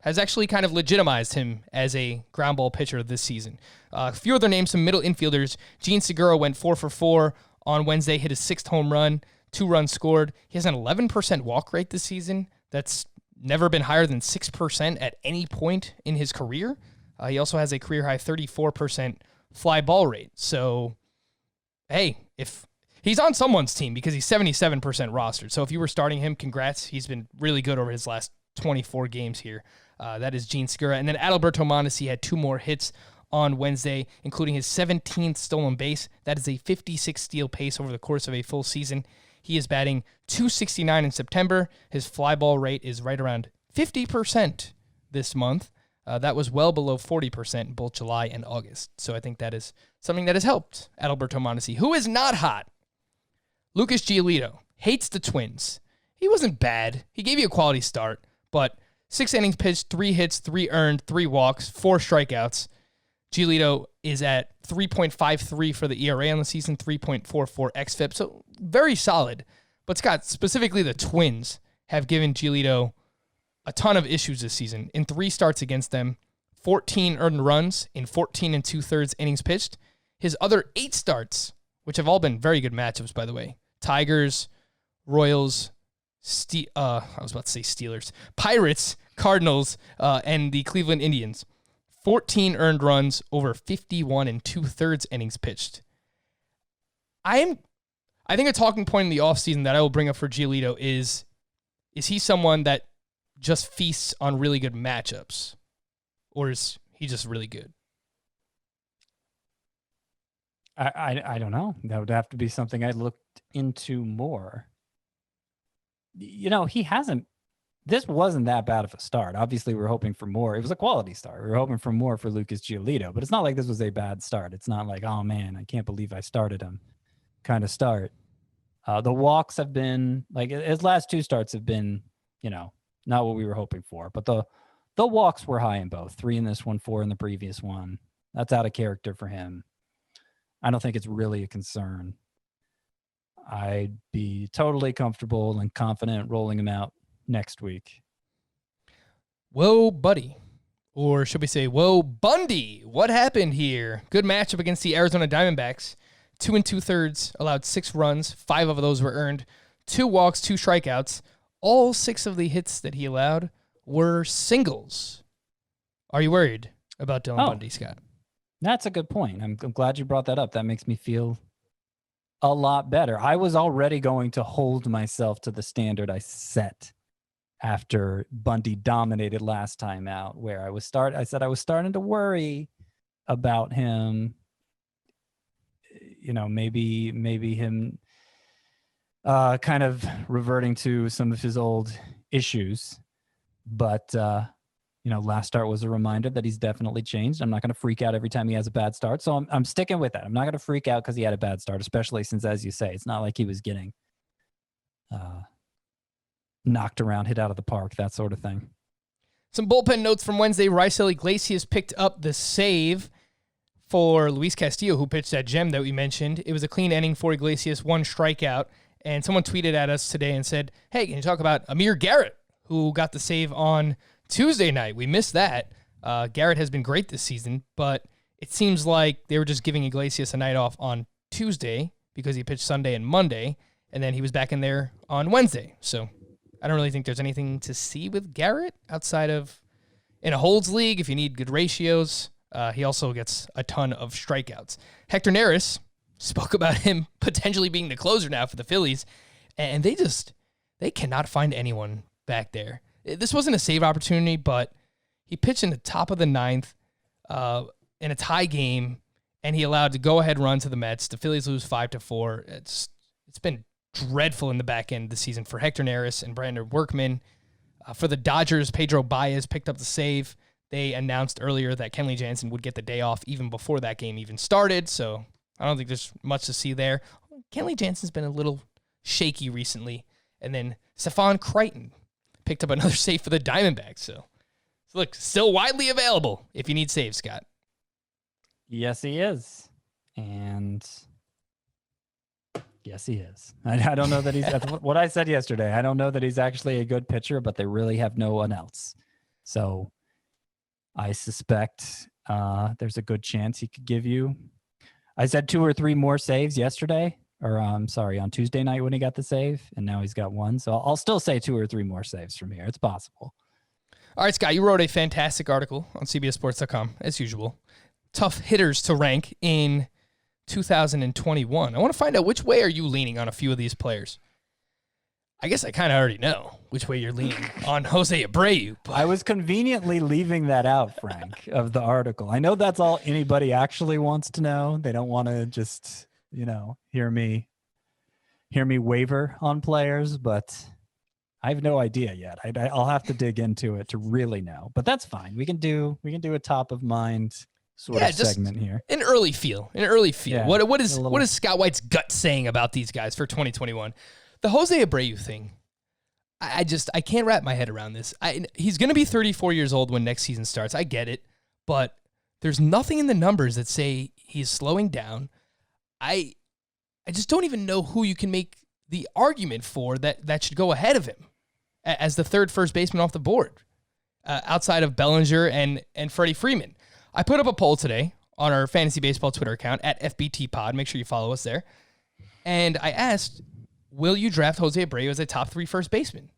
has actually kind of legitimized him as a ground ball pitcher this season. A few other names, some middle infielders. Jean Seguro went 4 for 4 on Wednesday, hit his 6th home run, 2 runs scored. He has an 11% walk rate this season. That's never been higher than 6% at any point in his career. He also has a career-high 34% fly ball rate. So, hey, if he's on someone's team because he's 77% rostered. So if you were starting him, congrats. He's been really good over his last 24 games here. That is Jean Segura. And then Alberto Monteci had 2 more hits on Wednesday, including his 17th stolen base. That is a 56 steal pace over the course of a full season. He is batting .269 in September. His fly ball rate is right around 50% this month. That was well below 40% in both July and August. So I think that is something that has helped Alberto Monteci, who is not hot. Lucas Giolito hates the Twins. He wasn't bad. He gave you a quality start, but 6 innings pitched, 3 hits, 3 earned, 3 walks, 4 strikeouts. Giolito is at 3.53 for the ERA on the season, 3.44 xFIP, so very solid. But Scott, specifically the Twins have given Giolito a ton of issues this season. In 3 starts against them, 14 earned runs in 14 2/3 innings pitched. His other 8 starts, which have all been very good matchups, by the way, Tigers, Royals, Steelers, Pirates, Cardinals, and the Cleveland Indians. 14 earned runs over 51 2/3 innings pitched. I think a talking point in the offseason that I will bring up for Giolito is he someone that just feasts on really good matchups? Or is he just really good? I don't know. That would have to be something I looked into more. You know, this wasn't that bad of a start. Obviously, we were hoping for more. It was a quality start. We were hoping for more for Lucas Giolito, but it's not like this was a bad start. It's not like, oh man, I can't believe I started him kind of start. The walks have been, like, his last 2 starts have been, not what we were hoping for, but the walks were high in both. 3 in this one, 4 in the previous one. That's out of character for him. I don't think it's really a concern. I'd be totally comfortable and confident rolling him out next week. Whoa, buddy. Or should we say, whoa, Bundy. What happened here? Good matchup against the Arizona Diamondbacks. 2 2/3, allowed 6 runs. 5 of those were earned. 2 walks, 2 strikeouts. All 6 of the hits that he allowed were singles. Are you worried about Dylan Bundy, Scott? That's a good point. I'm glad you brought that up. That makes me feel a lot better. I was already going to hold myself to the standard I set after Bundy dominated last time out, where I said I was starting to worry about him. Maybe him kind of reverting to some of his old issues. But last start was a reminder that he's definitely changed. I'm not going to freak out every time he has a bad start. So I'm sticking with that. I'm not going to freak out because he had a bad start, especially since, as you say, it's not like he was getting knocked around, hit out of the park, that sort of thing. Some bullpen notes from Wednesday. Raisel Iglesias picked up the save. for Luis Castillo, who pitched that gem that we mentioned. It was a clean inning for Iglesias, 1 strikeout. And someone tweeted at us today and said, hey, can you talk about Amir Garrett, who got the save on Tuesday night? We missed that. Garrett has been great this season, but it seems like they were just giving Iglesias a night off on Tuesday because he pitched Sunday and Monday, and then he was back in there on Wednesday. So I don't really think there's anything to see with Garrett outside of in a holds league if you need good ratios. He also gets a ton of strikeouts. Hector Neris spoke about him potentially being the closer now for the Phillies, and they cannot find anyone back there. This wasn't a save opportunity, but he pitched in the top of the 9th in a tie game, and he allowed to go-ahead run to the Mets. The Phillies lose 5-4. It's been dreadful in the back end of the season for Hector Neris and Brandon Workman. For the Dodgers, Pedro Baez picked up the save. They announced earlier that Kenley Jansen would get the day off even before that game even started, so I don't think there's much to see there. Kenley Jansen's been a little shaky recently. And then Stephon Crichton picked up another save for the Diamondbacks. So look, still widely available if you need saves, Scott. Yes, he is. And yes, he is. I don't know that he's that's what I said yesterday. I don't know that he's actually a good pitcher, but they really have no one else. So I suspect there's a good chance he could give you. I said 2 or 3 more saves yesterday, or on Tuesday night when he got the save, and now he's got 1. So I'll still say 2 or 3 more saves from here. It's possible. All right, Scott, you wrote a fantastic article on CBSSports.com, as usual. Tough hitters to rank in 2021. I want to find out which way are you leaning on a few of these players. I guess I kind of already know which way you're leaning on Jose Abreu. But I was conveniently leaving that out, Frank, of the article. I know that's all anybody actually wants to know. They don't want to just, hear me waver on players, but I have no idea yet. I'll have to dig into it to really know. But that's fine. We can do a top of mind sort of segment here. An early feel. Yeah. What is Scott White's gut saying about these guys for 2021? The Jose Abreu thing, I can't wrap my head around this. He's going to be 34 years old when next season starts. I get it, but there's nothing in the numbers that say he's slowing down. I just don't even know who you can make the argument for that should go ahead of him as the third first baseman off the board, outside of Bellinger and Freddie Freeman. I put up a poll today on our Fantasy Baseball Twitter account at FBTPod. Make sure you follow us there. And I asked, will you draft Jose Abreu as a top 3 first baseman?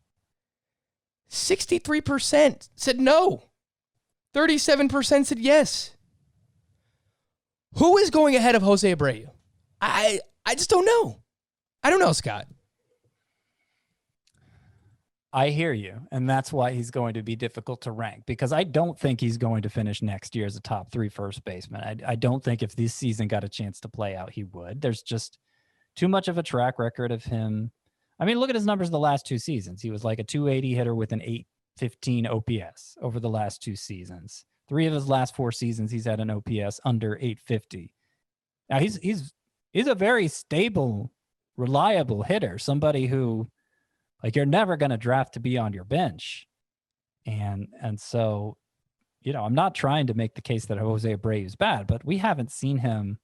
63% said no. 37% said yes. Who is going ahead of Jose Abreu? I just don't know. I don't know, Scott. I hear you, and that's why he's going to be difficult to rank, because I don't think he's going to finish next year as a top 3 first baseman. I don't think if this season got a chance to play out, he would. There's just too much of a track record of him. I mean, look at his numbers the last 2 seasons. He was like a 280 hitter with an 815 OPS over the last 2 seasons. 3 of his last 4 seasons, he's had an OPS under 850. Now he's a very stable, reliable hitter, somebody who, like, you're never going to draft to be on your bench. And so, I'm not trying to make the case that Jose Abreu is bad, but we haven't seen him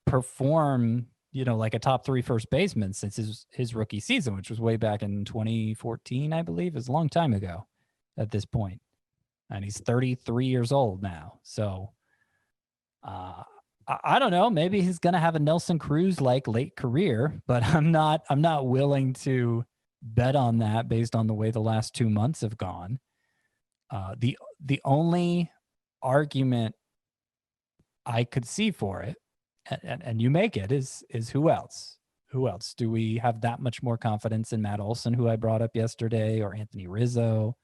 perform, like a top 3 first baseman since his rookie season, which was way back in 2014, I believe. It's a long time ago at this point. And he's 33 years old now. So I don't know. Maybe he's going to have a Nelson Cruz-like late career, but I'm not willing to bet on that based on the way the last 2 months have gone. The only argument I could see for it, and you make it, is who else? Who else? Do we have that much more confidence in Matt Olson, who I brought up yesterday, or Anthony Rizzo?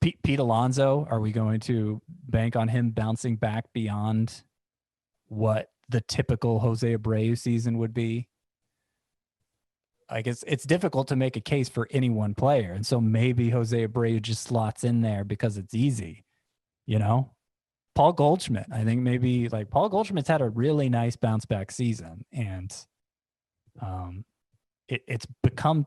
Pete Alonso, are we going to bank on him bouncing back beyond what the typical Jose Abreu season would be? I guess it's difficult to make a case for any one player. And so maybe Jose Abreu just slots in there because it's easy, Paul Goldschmidt, I think maybe, Paul Goldschmidt's had a really nice bounce back season. And it's come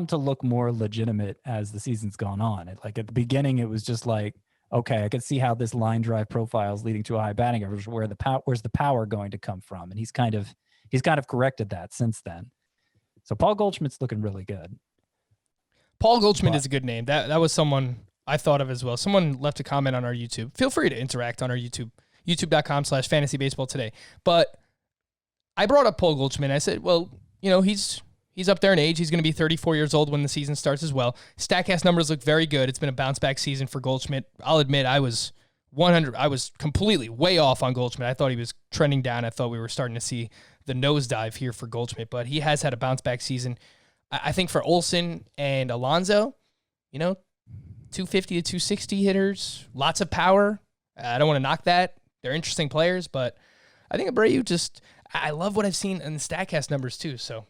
to look more legitimate as the season's gone on. Like at the beginning, it was just like, okay, I could see how this line drive profile is leading to a high batting average. Where's the power going to come from? And he's kind of corrected that since then. So Paul Goldschmidt's looking really good. Paul Goldschmidt is a good name. That was someone I thought of as well. Someone left a comment on our YouTube. Feel free to interact on our YouTube, youtube.com/fantasybaseball today. But I brought up Paul Goldschmidt. I said, well, he's up there in age. He's going to be 34 years old when the season starts as well. Statcast numbers look very good. It's been a bounce back season for Goldschmidt. I'll admit I was completely way off on Goldschmidt. I thought he was trending down. I thought we were starting to see the nosedive here for Goldschmidt, but he has had a bounce back season. I think for Olsen and Alonso, 250 to 260 hitters, lots of power. I don't want to knock that. They're interesting players, but I think Abreu I love what I've seen in the Statcast numbers too. So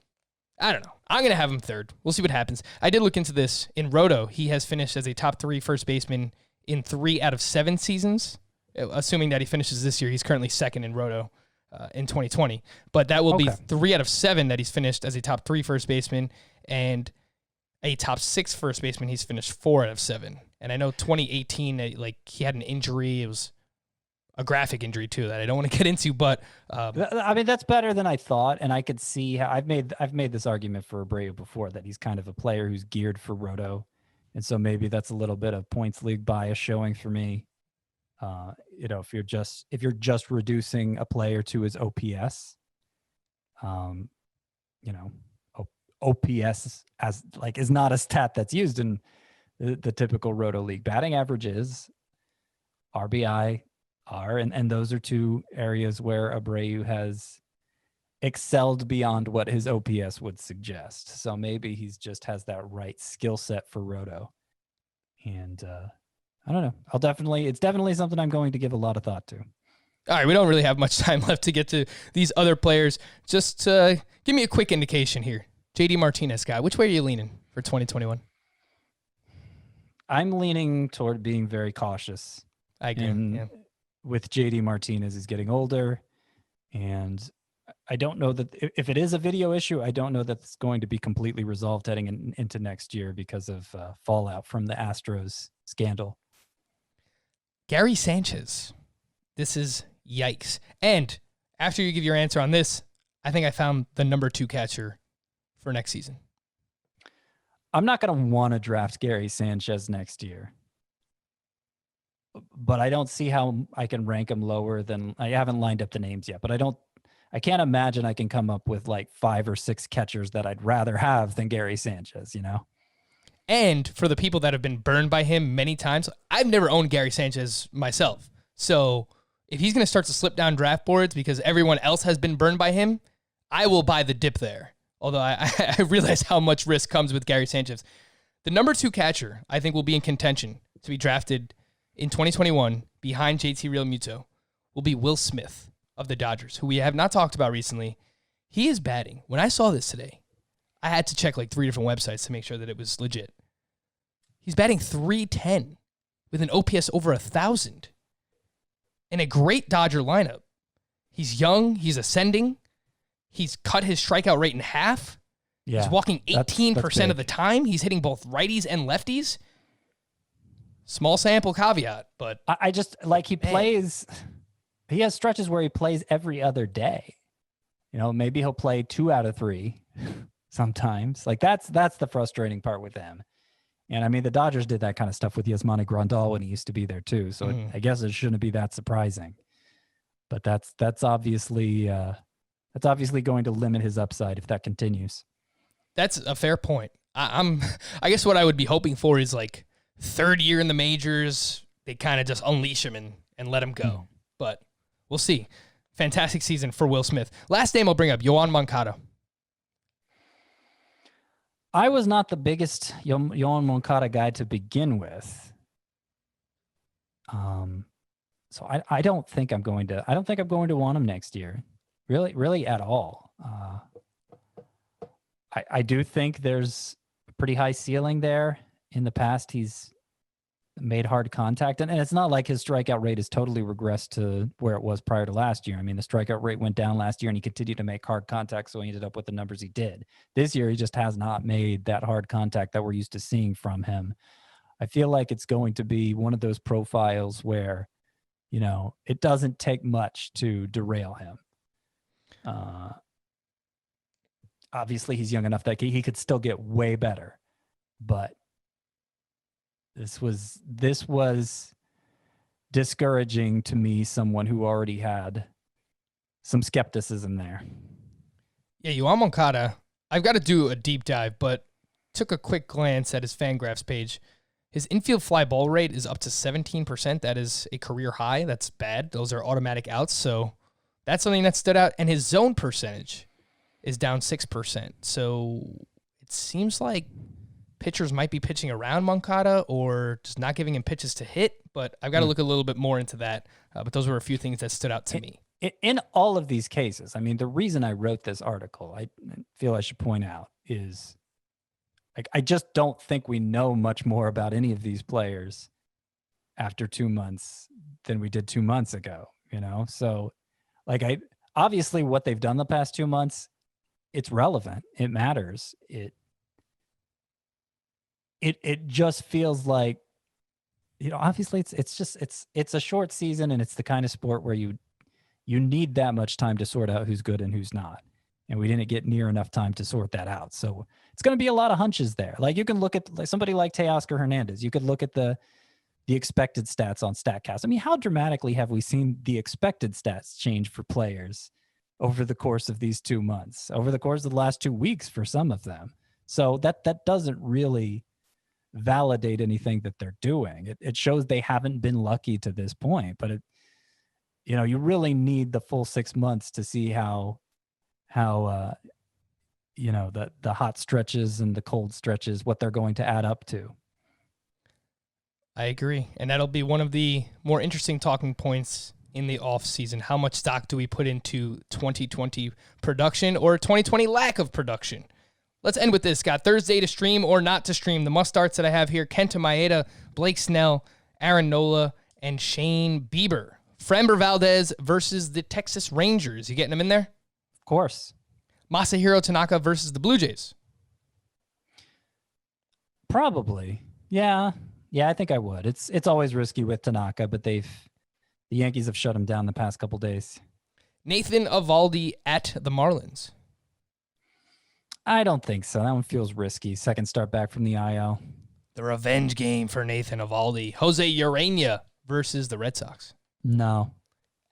I don't know. I'm going to have him third. We'll see what happens. I did look into this. In Roto, he has finished as a top 3 first baseman in 3 out of 7 seasons. Assuming that he finishes this year, he's currently second in Roto in 2020. But that will be 3 out of 7 that he's finished as a top 3 first baseman, and a top 6 first baseman, he's finished 4 out of 7. And I know 2018, he had an injury. It was a graphic injury too that I don't want to get into, but I mean, that's better than I thought. And I could see how I've made this argument for Abreu before, that he's kind of a player who's geared for Roto. And so maybe that's a little bit of points league bias showing for me. If you're just reducing a player to his OPS, OPS is not a stat that's used in the typical Roto league. Batting average is, RBI are, and those are 2 areas where Abreu has excelled beyond what his OPS would suggest. So maybe he's just has that right skill set for Roto. And I don't know. It's definitely something I'm going to give a lot of thought to. All right, we don't really have much time left to get to these other players. Just give me a quick indication here. JD Martinez guy, which way are you leaning for 2021? I'm leaning toward being very cautious. I agree. With JD Martinez, he's getting older, and I don't know that if it is a video issue, I don't know that it's going to be completely resolved heading into next year because of fallout from the Astros scandal. Gary Sanchez. This is yikes. And after you give your answer on this, I think I found the number 2 catcher for next season. I'm not going to want to draft Gary Sanchez next year, but I don't see how I can rank him lower than, I haven't lined up the names yet, but I can't imagine I can come up with 5 or 6 catchers that I'd rather have than Gary Sanchez, And for the people that have been burned by him many times, I've never owned Gary Sanchez myself. So if he's going to start to slip down draft boards because everyone else has been burned by him, I will buy the dip there. Although I realize how much risk comes with Gary Sanchez. The number 2 catcher, I think, will be in contention to be drafted in 2021 behind JT Realmuto will be Will Smith of the Dodgers, who we have not talked about recently. He is batting. When I saw this today, I had to check 3 different websites to make sure that it was legit. He's batting .310 with an OPS over 1,000 in a great Dodger lineup. He's young. He's ascending. He's cut his strikeout rate in half. Yeah, he's walking 18% that's of the time. He's hitting both righties and lefties. Small sample caveat, but I just plays. He has stretches where he plays every other day. Maybe he'll play 2 out of 3 sometimes. That's the frustrating part with them. And I mean, the Dodgers did that kind of stuff with Yasmani Grandal when he used to be there too. So I guess it shouldn't be that surprising. But that's obviously going to limit his upside if that continues. That's a fair point. I guess what I would be hoping for is 3rd year in the majors. They kind of just unleash him and let him go. But we'll see. Fantastic season for Will Smith. Last name I'll bring up, Johan Mankato. I was not the biggest Johan Mankato guy to begin with. So I don't think I'm going to want him next year. Really at all. I do think there's a pretty high ceiling there. In the past, he's made hard contact. And it's not like his strikeout rate has totally regressed to where it was prior to last year. I mean, the strikeout rate went down last year and he continued to make hard contact, so he ended up with the numbers he did. This year, he just has not made that hard contact that we're used to seeing from him. I feel like it's going to be one of those profiles where, it doesn't take much to derail him. Obviously, he's young enough that he could still get way better, but this was discouraging to me, someone who already had some skepticism there. Yeah, Johan Mankato, I've got to do a deep dive, but took a quick glance at his Fangraphs page. His infield fly ball rate is up to 17%. That is a career high. That's bad. Those are automatic outs, so that's something that stood out. And his zone percentage is down 6%. So it seems like pitchers might be pitching around Mankato or just not giving him pitches to hit, but I've got to look a little bit more into that. But those were a few things that stood out to me. In all of these cases, I mean, the reason I wrote this article, I feel I should point out, is I just don't think we know much more about any of these players after 2 months than we did 2 months ago, So obviously what they've done the past 2 months, it's relevant. It matters. It just feels like, obviously it's a short season, and it's the kind of sport where you need that much time to sort out who's good and who's not. And we didn't get near enough time to sort that out. So it's going to be a lot of hunches there. Like, you can look at somebody like Teoscar Hernandez. You could look at the expected stats on StatCast. I mean, how dramatically have we seen the expected stats change for players over the course of these 2 months, over the course of the last 2 weeks for some of them? So that doesn't really validate anything that they're doing. It shows they haven't been lucky to this point, but you really need the full 6 months to see how the hot stretches and the cold stretches, what they're going to add up to. I agree. And that'll be one of the more interesting talking points in the off season. How much stock do we put into 2020 production or 2020 lack of production? Let's end with this, Scott. Thursday to stream or not to stream. The must-starts that I have here: Kenta Maeda, Blake Snell, Aaron Nola, and Shane Bieber. Framber Valdez versus the Texas Rangers. You getting them in there? Of course. Masahiro Tanaka versus the Blue Jays. Probably. Yeah, I think I would. It's always risky with Tanaka, but the Yankees have shut him down the past couple days. Nathan Eovaldi at the Marlins. I don't think so. That one feels risky. Second start back from the IL. The revenge game for Nathan Eovaldi. Jose Urena versus the Red Sox. No.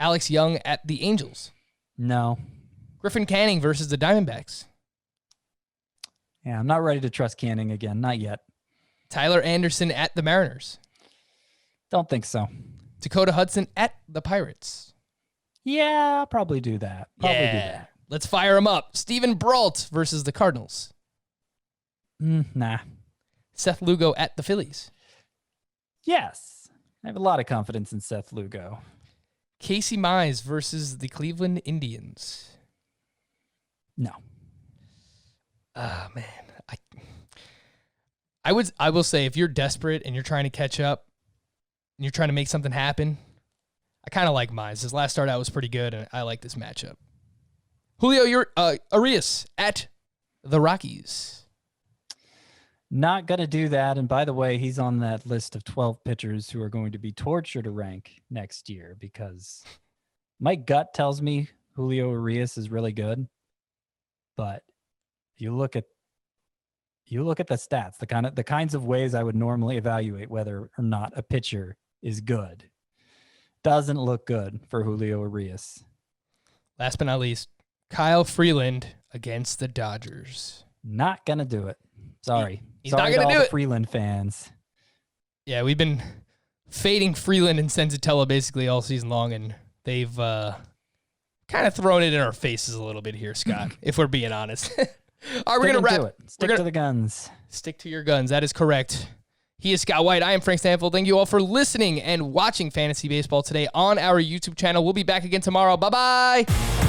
Alex Young at the Angels. No. Griffin Canning versus the Diamondbacks. Yeah, I'm not ready to trust Canning again. Not yet. Tyler Anderson at the Mariners. Don't think so. Dakota Hudson at the Pirates. Yeah, I'll probably do that. Do that. Let's fire him up. Steven Brault versus the Cardinals. Nah. Seth Lugo at the Phillies. Yes. I have a lot of confidence in Seth Lugo. Casey Mize versus the Cleveland Indians. No. Man. I will say, if you're desperate and you're trying to catch up and you're trying to make something happen, I kind of like Mize. His last start out was pretty good, and I like this matchup. Julio Urias at the Rockies. Not going to do that. And by the way, he's on that list of 12 pitchers who are going to be tortured to rank next year, because my gut tells me Julio Urias is really good. But you look at the stats, the kinds of ways I would normally evaluate whether or not a pitcher is good. Doesn't look good for Julio Urias. Last but not least, Kyle Freeland against the Dodgers. Not going to do it. Sorry. He's Sorry not going to do it. Freeland fans. Yeah, we've been fading Freeland and Senzatella basically all season long, and they've kind of thrown it in our faces a little bit here, Scott, if we're being honest. All right, we're going to wrap it. Stick to the guns. Stick to your guns. That is correct. He is Scott White. I am Frank Stanfield. Thank you all for listening and watching Fantasy Baseball today on our YouTube channel. We'll be back again tomorrow. Bye-bye.